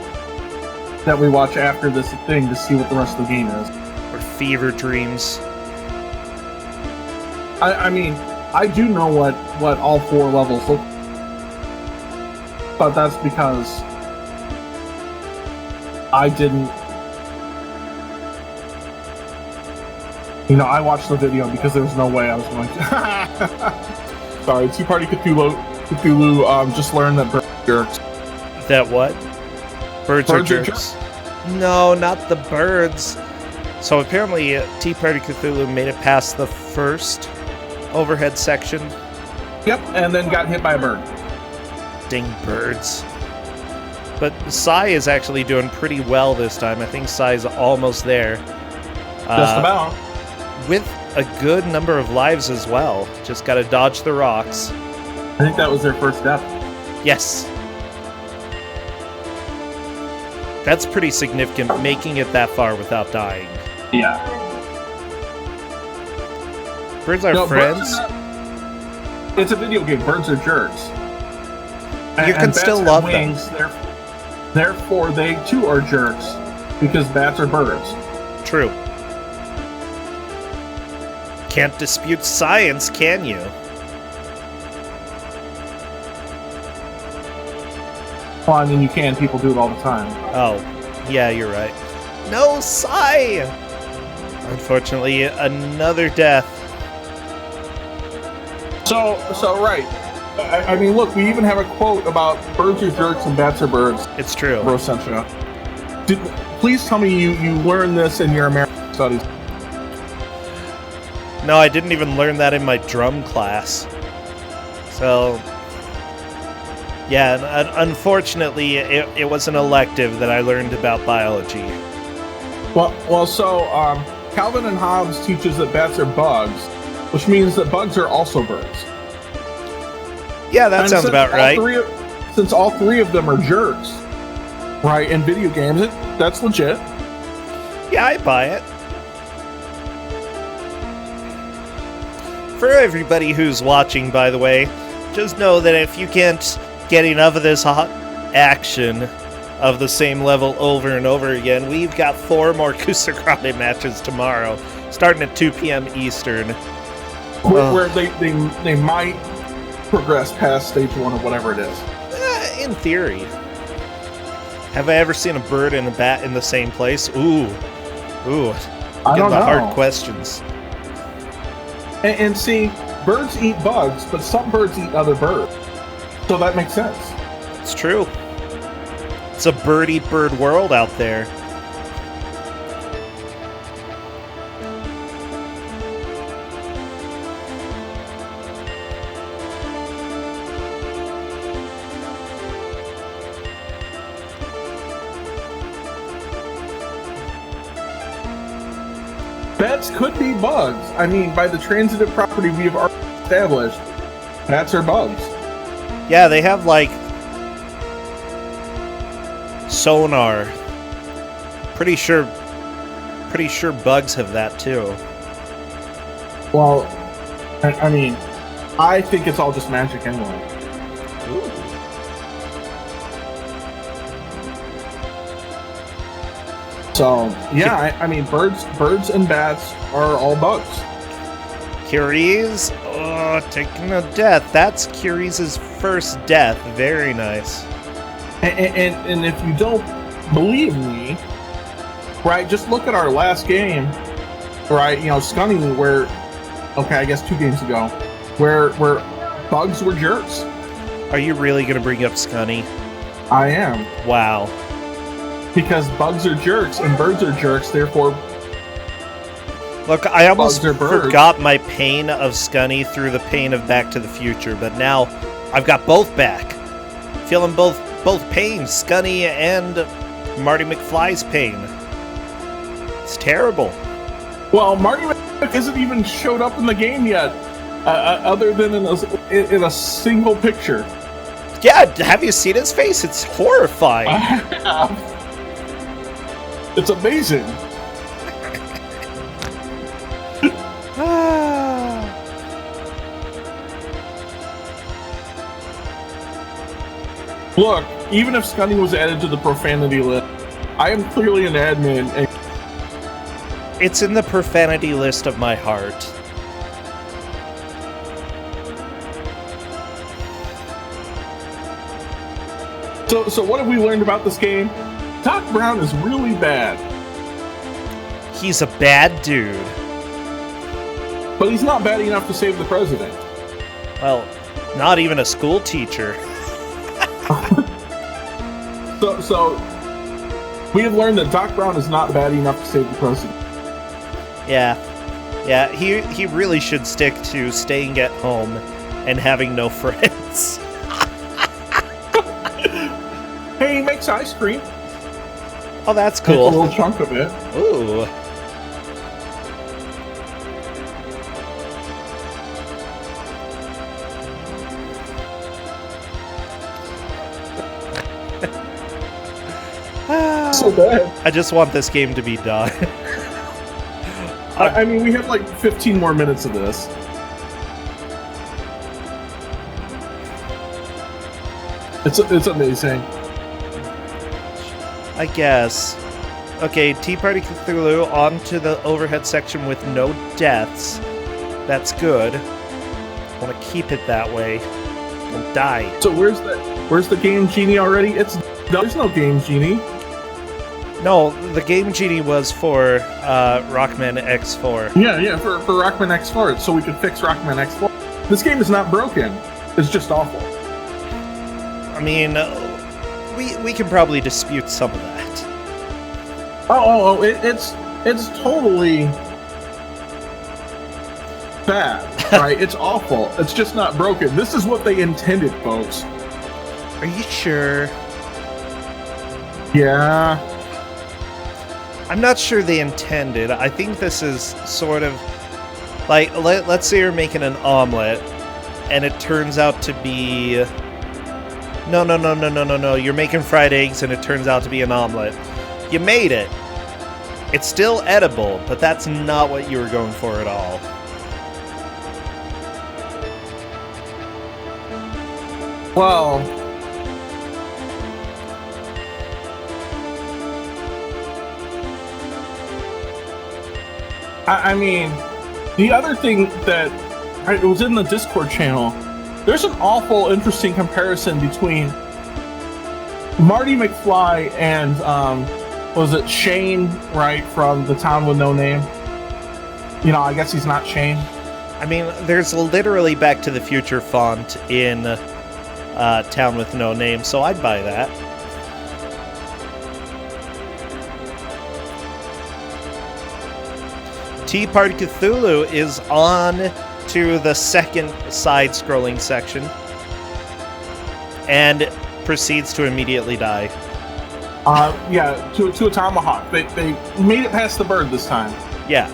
that we watch after this thing to see what the rest of the game is. Or fever dreams. I mean, I do know what all 4 levels look like. But that's because I didn't... You know, I watched the video because there was no way I was going to... Sorry, Tea Party Cthulhu just learned that birds are jerks. That what? Birds are jerks? No, not the birds. So apparently Tea Party Cthulhu made it past the first overhead section. Yep, and then got hit by a bird. Ding birds. But Sai is actually doing pretty well this time. I think Sai's almost there. Just about. With a good number of lives as well. Just gotta dodge the rocks. I think that was their first step. Yes. That's pretty significant, making it that far without dying. Yeah. Birds are friends. It's a video game. Birds are jerks. You can still love them. Therefore, they too are jerks because bats are birds. True. Can't dispute science, can you? Well, I mean, you can. People do it all the time. Oh, yeah, you're right. No, Sai! Unfortunately, another death. So right. I mean, look, we even have a quote about birds are jerks and bats are birds. It's true. Rosentia. Please tell me you learned this in your American studies. No, I didn't even learn that in my drum class. So, yeah, unfortunately, it was an elective that I learned about biology. Well, so Calvin and Hobbes teaches that bats are bugs, which means that bugs are also birds. Yeah, that sounds about right. Since all 3 of them are jerks, right, in video games, that's legit. Yeah, I buy it. For everybody who's watching, by the way, Just know that if you can't get enough of this hot action of the same level over and over again, we've got 4 more Kusogr4nde matches tomorrow, starting at 2 p.m. Eastern. Where they might progress past stage 1 or whatever it is. In theory. Have I ever seen a bird and a bat in the same place? Ooh. I don't know. Hard questions. And see, birds eat bugs, but some birds eat other birds. So that makes sense. It's true. It's a bird world out there. Bats could be bugs. I mean, by the transitive property we have already established, bats are bugs. Yeah, they have, like, sonar. Pretty sure bugs have that, too. Well, I mean, I think it's all just magic anyway. Ooh. So, yeah, I mean, birds and bats are all bugs. Curies, taking a death. That's Curies' first death. Very nice. And if you don't believe me, right, just look at our last game, right, Scunny, where, okay, I guess 2 games ago, where bugs were jerks. Are you really going to bring up Scunny? I am. Wow. Because bugs are jerks and birds are jerks, therefore... Look, I almost bugs are birds. forgot my pain of Scunny through the pain of Back to the Future, but now I've got both back. Feeling both pains, Scunny and Marty McFly's pain. It's terrible. Well, Marty McFly hasn't even showed up in the game yet, other than in a single picture. Yeah, have you seen his face? It's horrifying. It's amazing. Look, even if Scunny was added to the profanity list, I am clearly an admin. And it's in the profanity list of my heart. So what have we learned about this game? Doc Brown is really bad. He's a bad dude. But he's not bad enough to save the president. Well, not even a school teacher. So we have learned that Doc Brown is not bad enough to save the president. Yeah, he really should stick to staying at home and having no friends. Hey, he makes ice cream. Oh, that's Take a cool. little chunk of it. Ooh. So bad. I just want this game to be done. I mean, we have like 15 more minutes of this. It's amazing. I guess. Okay, Tea Party Cthulhu onto the overhead section with no deaths. That's good. I want to keep it that way. Don't die. So where's the Game Genie already? There's no Game Genie. No, the Game Genie was for Rockman X4. Yeah, for Rockman X4, so we could fix Rockman X4. This game is not broken. It's just awful. I mean, we can probably dispute some of that. It's totally bad, right? It's awful. It's just not broken. This is what they intended, folks. Are you sure? Yeah. I'm not sure they intended. I think this is sort of like, let's say you're making an omelet and it turns out to be... No. You're making fried eggs and it turns out to be an omelet. You made it. It's still edible, but that's not what you were going for at all. Well, I mean, the other thing that it was in the Discord channel, there's an awful interesting comparison between Marty McFly and was it Shane, right, from The Town with No Name? You know, I guess he's not Shane. I mean, there's literally Back to the Future font in Town with No Name, so I'd buy that. Tea Party Cthulhu is on to the second side-scrolling section and proceeds to immediately die. Yeah, to a tomahawk. They made it past the bird this time. Yeah.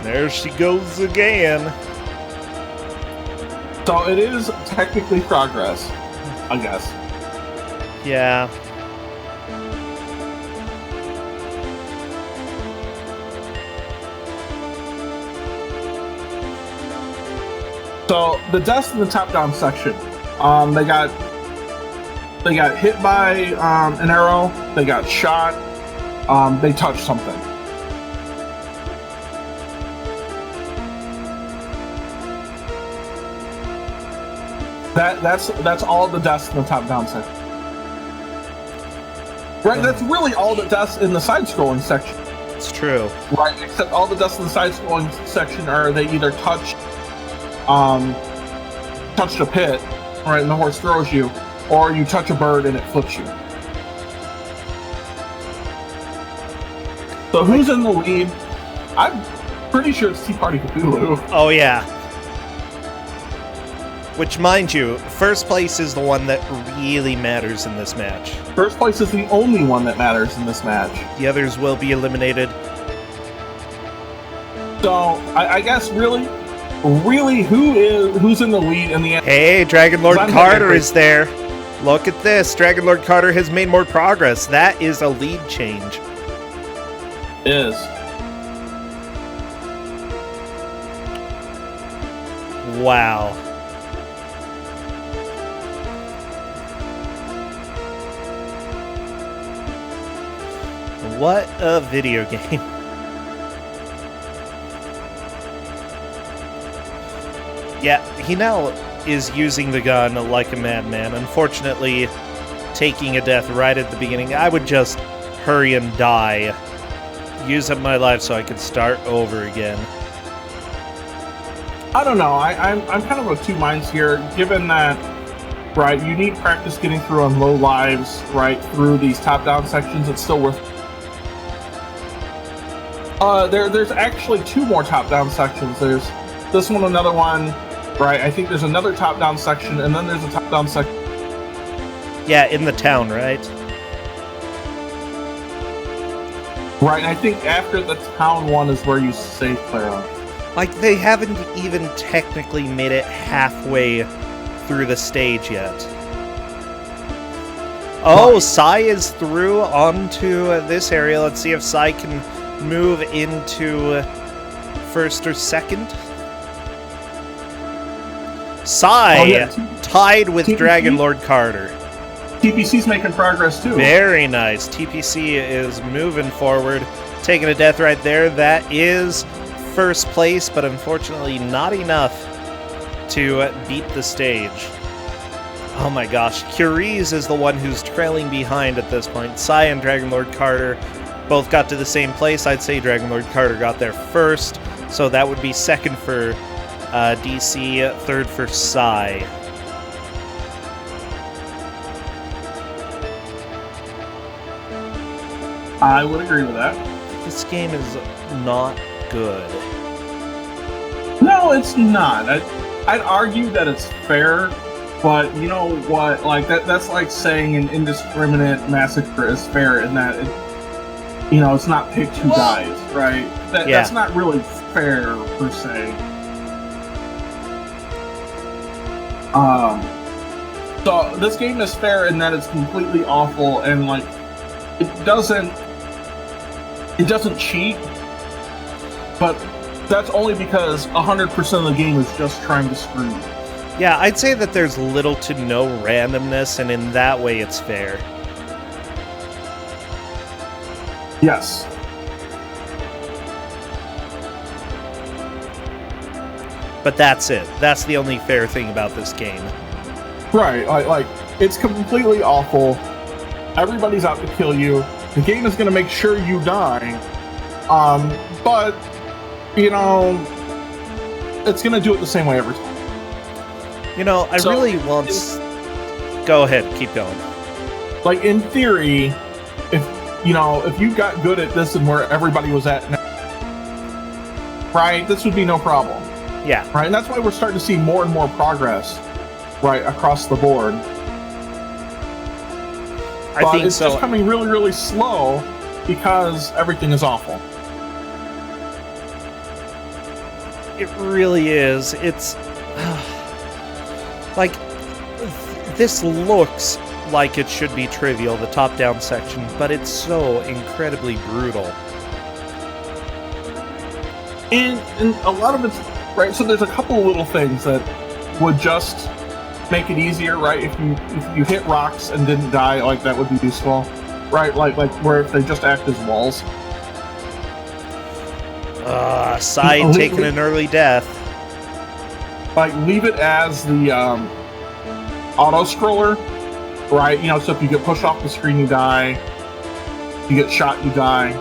There she goes again. So it is technically progress, I guess. Yeah. So the deaths in the top-down section, they got hit by an arrow. They got shot. They touched something. That's all the deaths in the top-down section. Right, that's really all the deaths in the side-scrolling section. It's true. Right, except all the deaths in the side-scrolling section are they either touched a pit, right, and the horse throws you, or you touch a bird and it flips you. So who's in the lead? I'm pretty sure it's Tea Party Cthulhu. Oh, yeah. Which, mind you, first place is the one that really matters in this match. First place is the only one that matters in this match. The others will be eliminated. So, I guess really, who's in the lead in the end? Hey, Dragon Lord Carter is there. Look at this. Dragon Lord Carter has made more progress. That is a lead change. Is. Wow. What a video game. Yeah, he now is using the gun like a madman. Unfortunately, taking a death right at the beginning. I would just hurry and die. Use up my life so I could start over again. I don't know. I'm kind of of two minds here, given that, right, you need practice getting through on low lives, right, through these top-down sections. It's still worth. There's actually two more top-down sections. There's this one, another one, right? I think there's another top-down section, and then there's a top-down section. Yeah, in the town, right? Right, and I think after the town one is where you save Clara. Like, they haven't even technically made it halfway through the stage yet. Oh, Sai is through onto this area. Let's see if Sai can move into first or second. Sai tied with TPC? Dragon Lord Carter. TPC's making progress too. Very nice. TPC is moving forward, taking a death right there. That is first place, but unfortunately not enough to beat the stage. Oh my gosh. Curies is the one who's trailing behind at this point. Sai and Dragon Lord Carter both got to the same place. I'd say Dragon Lord Carter got there first, so that would be second for DC, third for Sai. I would agree with that. This game is not good. No, it's not. I'd argue that it's fair, but you know what? Like that's like saying an indiscriminate massacre is fair in that it's not picked who dies, right? That's not really fair per se. So this game is fair in that it's completely awful and like it doesn't cheat, but that's only because 100% of the game is just trying to screw you. Yeah, I'd say that there's little to no randomness, and in that way it's fair. Yes. But that's it. That's the only fair thing about this game. Right, like it's completely awful. Everybody's out to kill you. The game is going to make sure you die. But, you know, it's going to do it the same way every time. You know, I really want... Go ahead, keep going. Like, in theory, if you got good at this and where everybody was at now, right, this would be no problem. Yeah. Right, and that's why we're starting to see more and more progress, right, across the board. I but think it's just coming really, really slow because everything is awful. It really is. It's... like, this looks like it should be trivial, the top-down section, but it's so incredibly brutal. And a lot of it's... Right, so there's a couple of little things that would just make it easier, right? If you hit rocks and didn't die, like, that would be useful. Right, like where if they just act as walls. Side taking an early death. Like, leave it as the auto-scroller, right? You know, so if you get pushed off the screen, you die. You get shot, you die.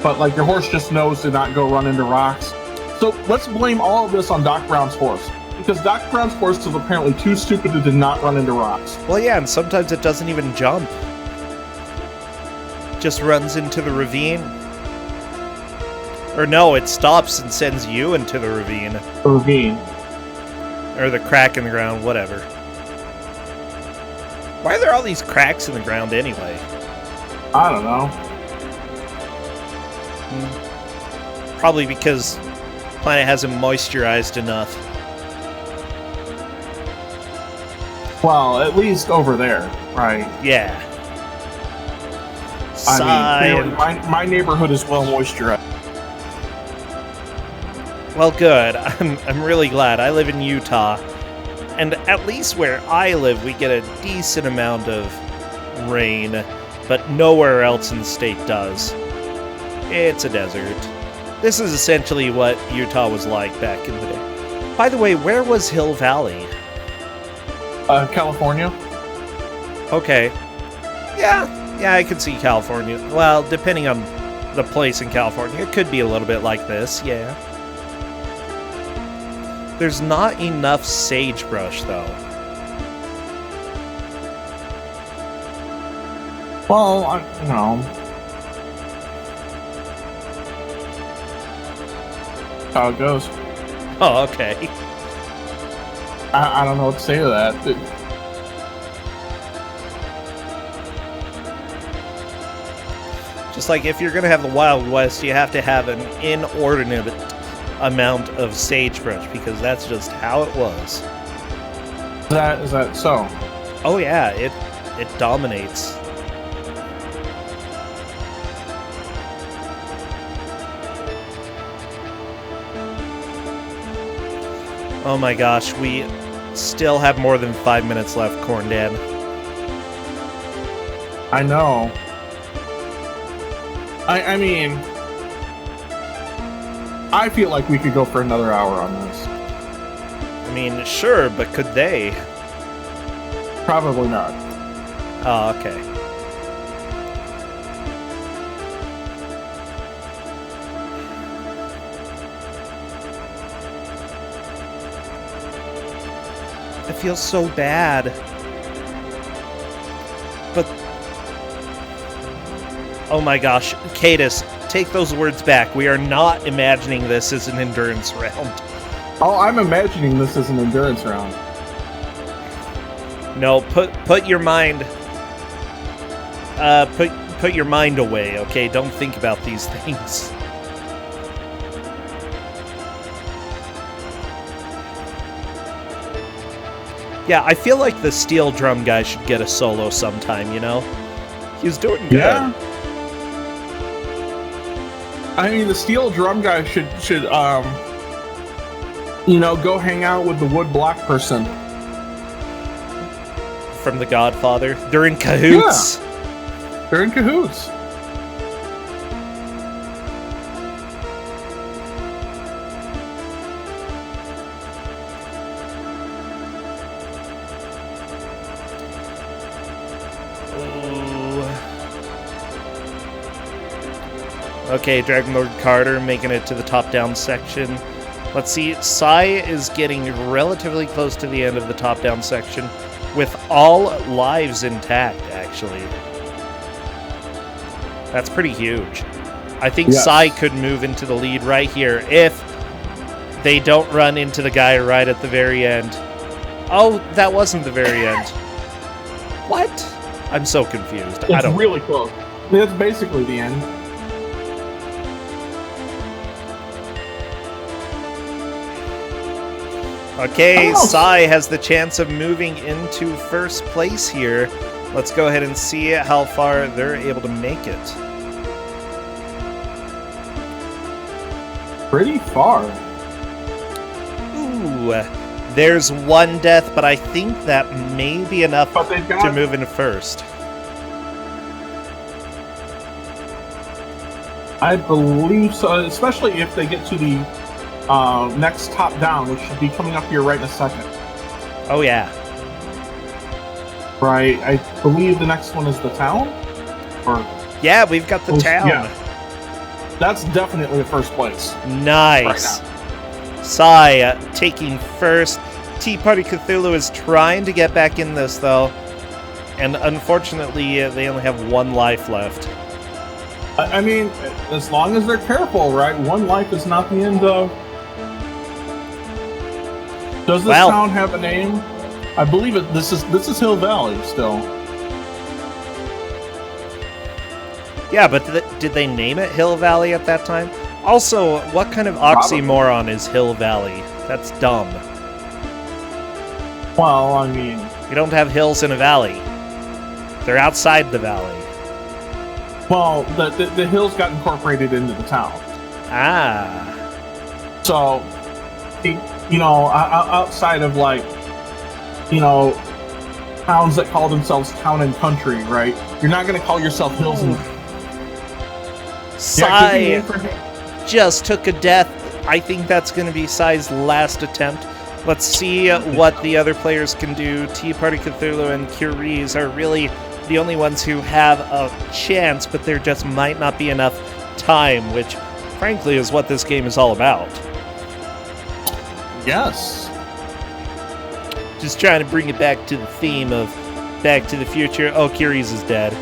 But, like, your horse just knows to not go run into rocks. So let's blame all of this on Doc Brown's horse. Because Doc Brown's horse is apparently too stupid to not run into rocks. Well, yeah, and sometimes it doesn't even jump. Just runs into the ravine. Or no, it stops and sends you into the ravine. The ravine. Or the crack in the ground, whatever. Why are there all these cracks in the ground anyway? I don't know. Probably because the planet hasn't moisturized enough. Well, at least over there, right? Yeah. I mean, my neighborhood is well moisturized. Well, good. I'm really glad. I live in Utah, and at least where I live, we get a decent amount of rain, but nowhere else in the state does. It's a desert. This is essentially what Utah was like back in the day. By the way, where was Hill Valley? California. Okay. Yeah, I could see California. Well, depending on the place in California, it could be a little bit like this, yeah. There's not enough sagebrush, though. Well, you know. How it goes. Oh, okay. I don't know what to say to that. Just like if you're going to have the Wild West, you have to have an inordinate amount of sagebrush, because that's just how it was. Is that so? Oh yeah, it dominates. Oh my gosh, we still have more than 5 minutes left, Corndad. I know. I mean, I feel like we could go for another hour on this. I mean, sure, but could they? Probably not. Oh, okay. I feel so bad. But... oh my gosh, Cadus, take those words back. We are not imagining this as an endurance round. Oh, I'm imagining this as an endurance round. No, put your mind... put your mind away, okay? Don't think about these things. Yeah, I feel like the steel drum guy should get a solo sometime, you know? He's doing good. Yeah. I mean, the steel drum guy should You know, go hang out with the wood block person. From The Godfather. They're in cahoots. Yeah. They're in cahoots. Okay, Dragon Lord Carter making it to the top-down section. Let's see, Sai is getting relatively close to the end of the top-down section, with all lives intact, actually. That's pretty huge. I think Sai could move into the lead right here if they don't run into the guy right at the very end. Oh, that wasn't the very end. What? I'm so confused. I don't. It's really close. That's basically the end. Okay, Sai has the chance of moving into first place here. Let's go ahead and see how far they're able to make it. Pretty far. Ooh, there's one death, but I think that may be enough to move into first. I believe so, especially if they get to the next top down, which should be coming up here right in a second. Oh, yeah. Right, I believe the next one is the town? Or yeah, we've got the town. Yeah. That's definitely the first place. Nice. Right, Sai taking first. Tea Party Cthulhu is trying to get back in this, though. And unfortunately, they only have one life left. I mean, as long as they're careful, right? One life is not the end of... Does this town have a name? I believe it. This is Hill Valley still. Yeah, but did they name it Hill Valley at that time? Also, what kind of oxymoron is Hill Valley? That's dumb. Well, I mean... You don't have hills in a valley. They're outside the valley. Well, the hills got incorporated into the town. Ah. So, you know, outside of, like, you know, towns that call themselves town and country, right? You're not going to call yourself hills and... Sai just took a death. I think that's going to be Sai's last attempt. Let's see what the other players can do. Tea Party Cthulhu and Curies are really the only ones who have a chance, but there just might not be enough time, which, frankly, is what this game is all about. Yes. Just trying to bring it back to the theme of Back to the Future. Oh, Curies is dead.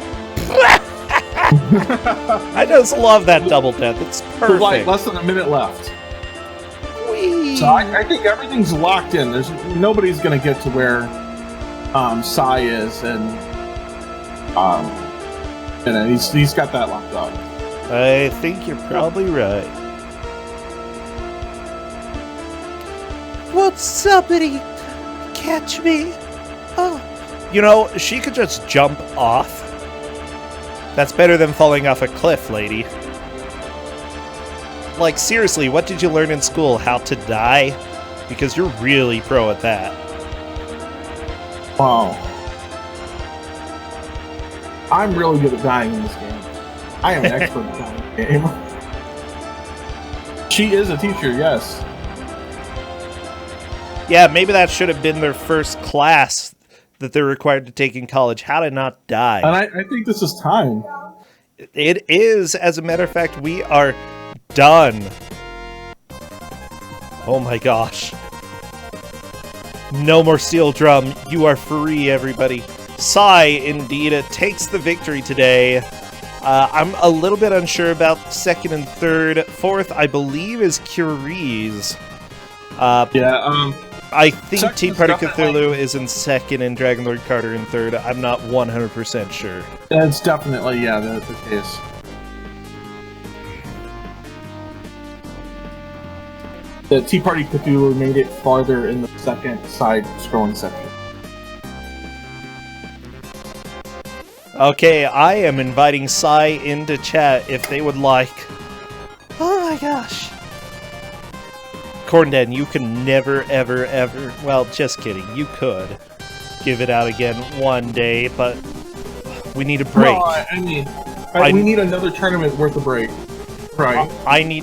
I just love that double death. It's perfect. Like less than a minute left. Whee! So I think everything's locked in. Nobody's going to get to where Sai is, and you know, he's got that locked up. I think you're probably right. Won't somebody catch me? Oh, you know, she could just jump off. That's better than falling off a cliff, lady. Like, seriously, what did you learn in school? How to die? Because you're really pro at that. Wow. I'm really good at dying in this game. I am an expert at dying in the game. She is a teacher, yes. Yeah, maybe that should have been their first class that they're required to take in college. How to not die. And I think this is time. It is. As a matter of fact, we are done. Oh my gosh. No more steel drum. You are free, everybody. Sai, indeed, takes the victory today. I'm a little bit unsure about second and third. Fourth, I believe, is Curies. I think Tea Party Cthulhu is in second and Dragon Lord Carter in third. I'm not 100% sure. That's definitely, yeah, the case. The Tea Party Cthulhu made it farther in the second side-scrolling section. Okay, I am inviting Sai into chat if they would like. Oh my gosh. Cornden, you can never, ever, ever... Well, just kidding. You could give it out again one day, but we need a break. No, I mean, we need another tournament worth a break. Right. I need...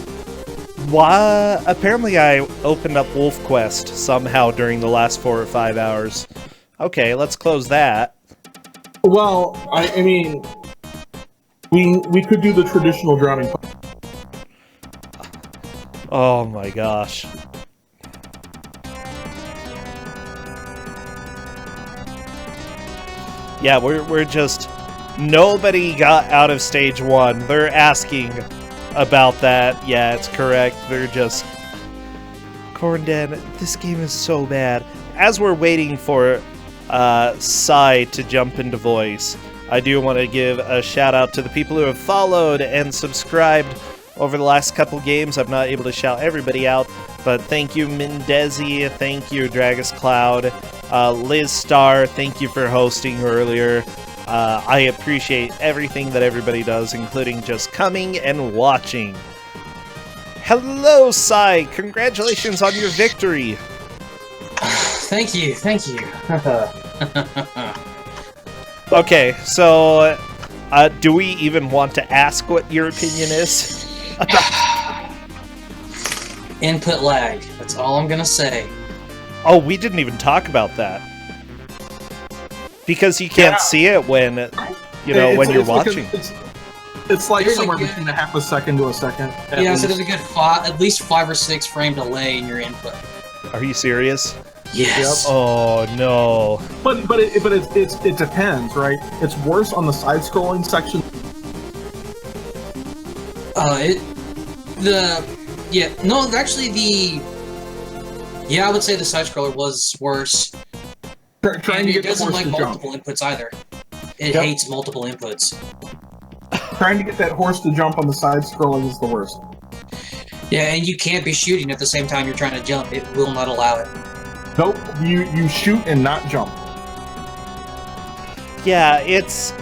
What? Apparently I opened up Wolf Quest somehow during the last 4 or 5 hours. Okay, let's close that. Well, I mean, we could do the traditional drowning. Oh my gosh. Yeah, we're just... Nobody got out of stage 1. They're asking about that. Yeah, it's correct. They're just... Cornden, this game is so bad. As we're waiting for Sai to jump into voice, I do want to give a shout out to the people who have followed and subscribed over the last couple games. I'm not able to shout everybody out, but thank you Mendezi, thank you Dragus Cloud, Liz Star, thank you for hosting earlier. I appreciate everything that everybody does, including just coming and watching. Hello, Sai! Congratulations on your victory! Thank you, thank you. Okay, so, do we even want to ask what your opinion is? Input lag, that's all I'm gonna say. Oh, we didn't even talk about that. Because you can't see it when, you know, when you're watching. It's like There's somewhere a good- between a half a second to a second. Yeah, so there's a good at least 5 or 6 frame delay in your input. Are you serious? Yes. Oh, no. But it depends, right? It's worse on the side-scrolling section. I would say the side scroller was worse. Trying to It get the doesn't horse like to multiple jump. inputs either. It Yep. hates multiple inputs. Trying to get that horse to jump on the side-scrolling is the worst. Yeah, and you can't be shooting at the same time you're trying to jump. It will not allow it. Nope, you shoot and not jump. Yeah, it's...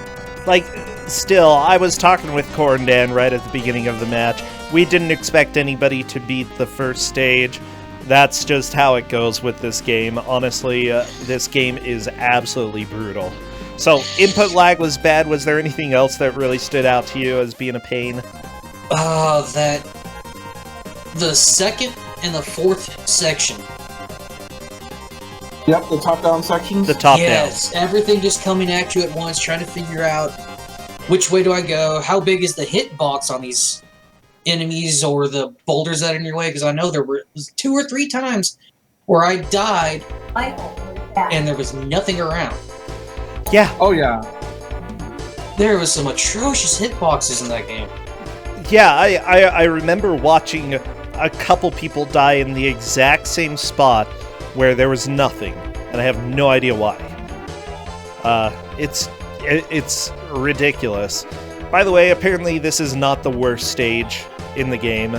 Like, still, I was talking with Cornden right at the beginning of the match. We didn't expect anybody to beat the first stage. That's just how it goes with this game. Honestly, this game is absolutely brutal. So, input lag was bad. Was there anything else that really stood out to you as being a pain? That... The second and the fourth section. Yep, the top-down sections. The top Yes, everything just coming at you at once, trying to figure out which way do I go, how big is the hitbox on these enemies or the boulders that are in your way, because I know there was 2 or 3 times where I died and there was nothing around. down. Yeah, Oh yeah. There was some atrocious hitboxes in that game. yeah, I remember watching a couple people die in the exact same spot where there was nothing, and I have no idea why. It's ridiculous. By the way, apparently this is not the worst stage in the game.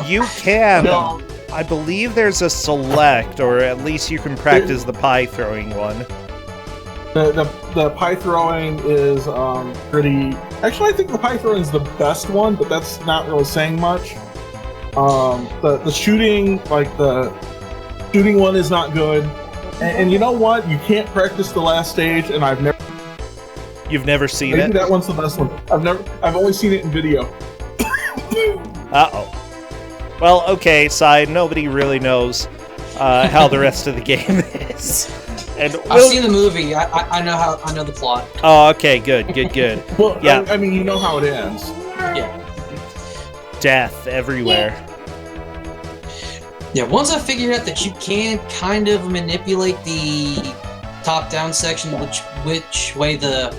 You can. No. I believe there's a select, or at least you can practice the pie throwing one. The pie throwing is pretty. Actually, I think the pie throwing is the best one, but that's not really saying much. The shooting, like the shooting one, is not good. And you know what? You can't practice the last stage, and I've never. You've never seen Maybe it? that one's the best one. I've only seen it in video. Uh-oh. Well, okay, Sai, nobody really knows how the rest of the game is. And I've seen the movie. I know the plot. Oh, okay, good. Well, Yeah. I mean, you know how it ends. Yeah. Death everywhere. Yeah, once I figured out that you can kind of manipulate the top-down section, which way the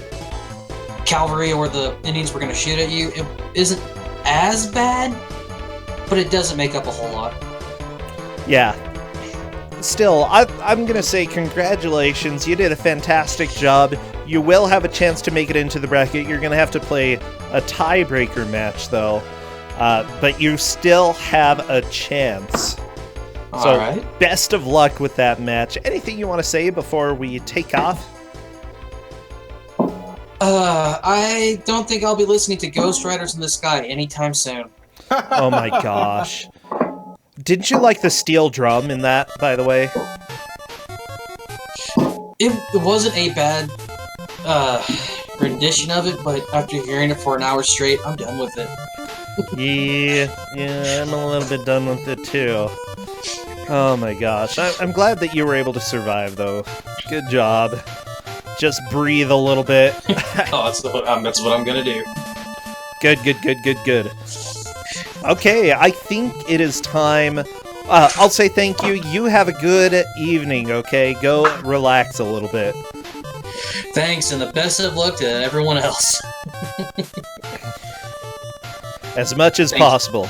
cavalry or the Indians were going to shoot at you, it isn't as bad, but it doesn't make up a whole lot. Yeah. Still, I'm going to say congratulations. You did a fantastic job. You will have a chance to make it into the bracket. You're going to have to play a tiebreaker match, though. But you still have a chance. So, Alright. best of luck with that match. Anything you want to say before we take off? I don't think I'll be listening to Ghost Riders in the Sky anytime soon. Oh my gosh. Didn't you like the steel drum in that, by the way? It wasn't a bad rendition of it, but after hearing it for an hour straight, I'm done with it. Yeah, I'm a little bit done with it too. Oh my gosh. I'm glad that you were able to survive, though. Good job. Just breathe a little bit. Oh, that's what I'm gonna do. Good. Okay, I think it is time. I'll say thank you. You have a good evening, okay? Go relax a little bit. Thanks, and the best of luck to everyone else. As much as Thanks. possible.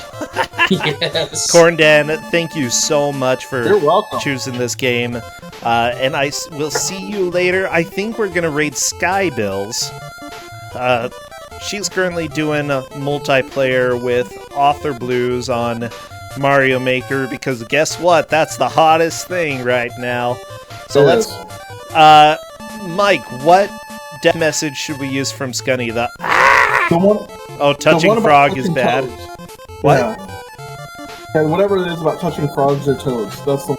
Yes. Corndan, thank you so much for You're welcome. choosing this game. And I will see you later. I think we're going to raid Skybills. She's currently doing a multiplayer with Author Blues on Mario Maker because guess what? That's the hottest thing right now. So It let's... is. Mike, what death message should we use from Scunny? The one, Oh, the touching one about frog is touching bad. toads. What? Yeah. And whatever it is about touching frogs or toads, that's the.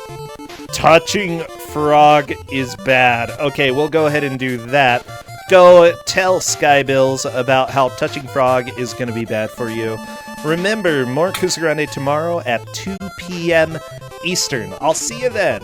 Touching frog is bad. Okay, we'll go ahead and do that. Go tell Skybills about how touching frog is going to be bad for you. Remember, more Kusogr4nde tomorrow at 2 p.m. Eastern. I'll see you then.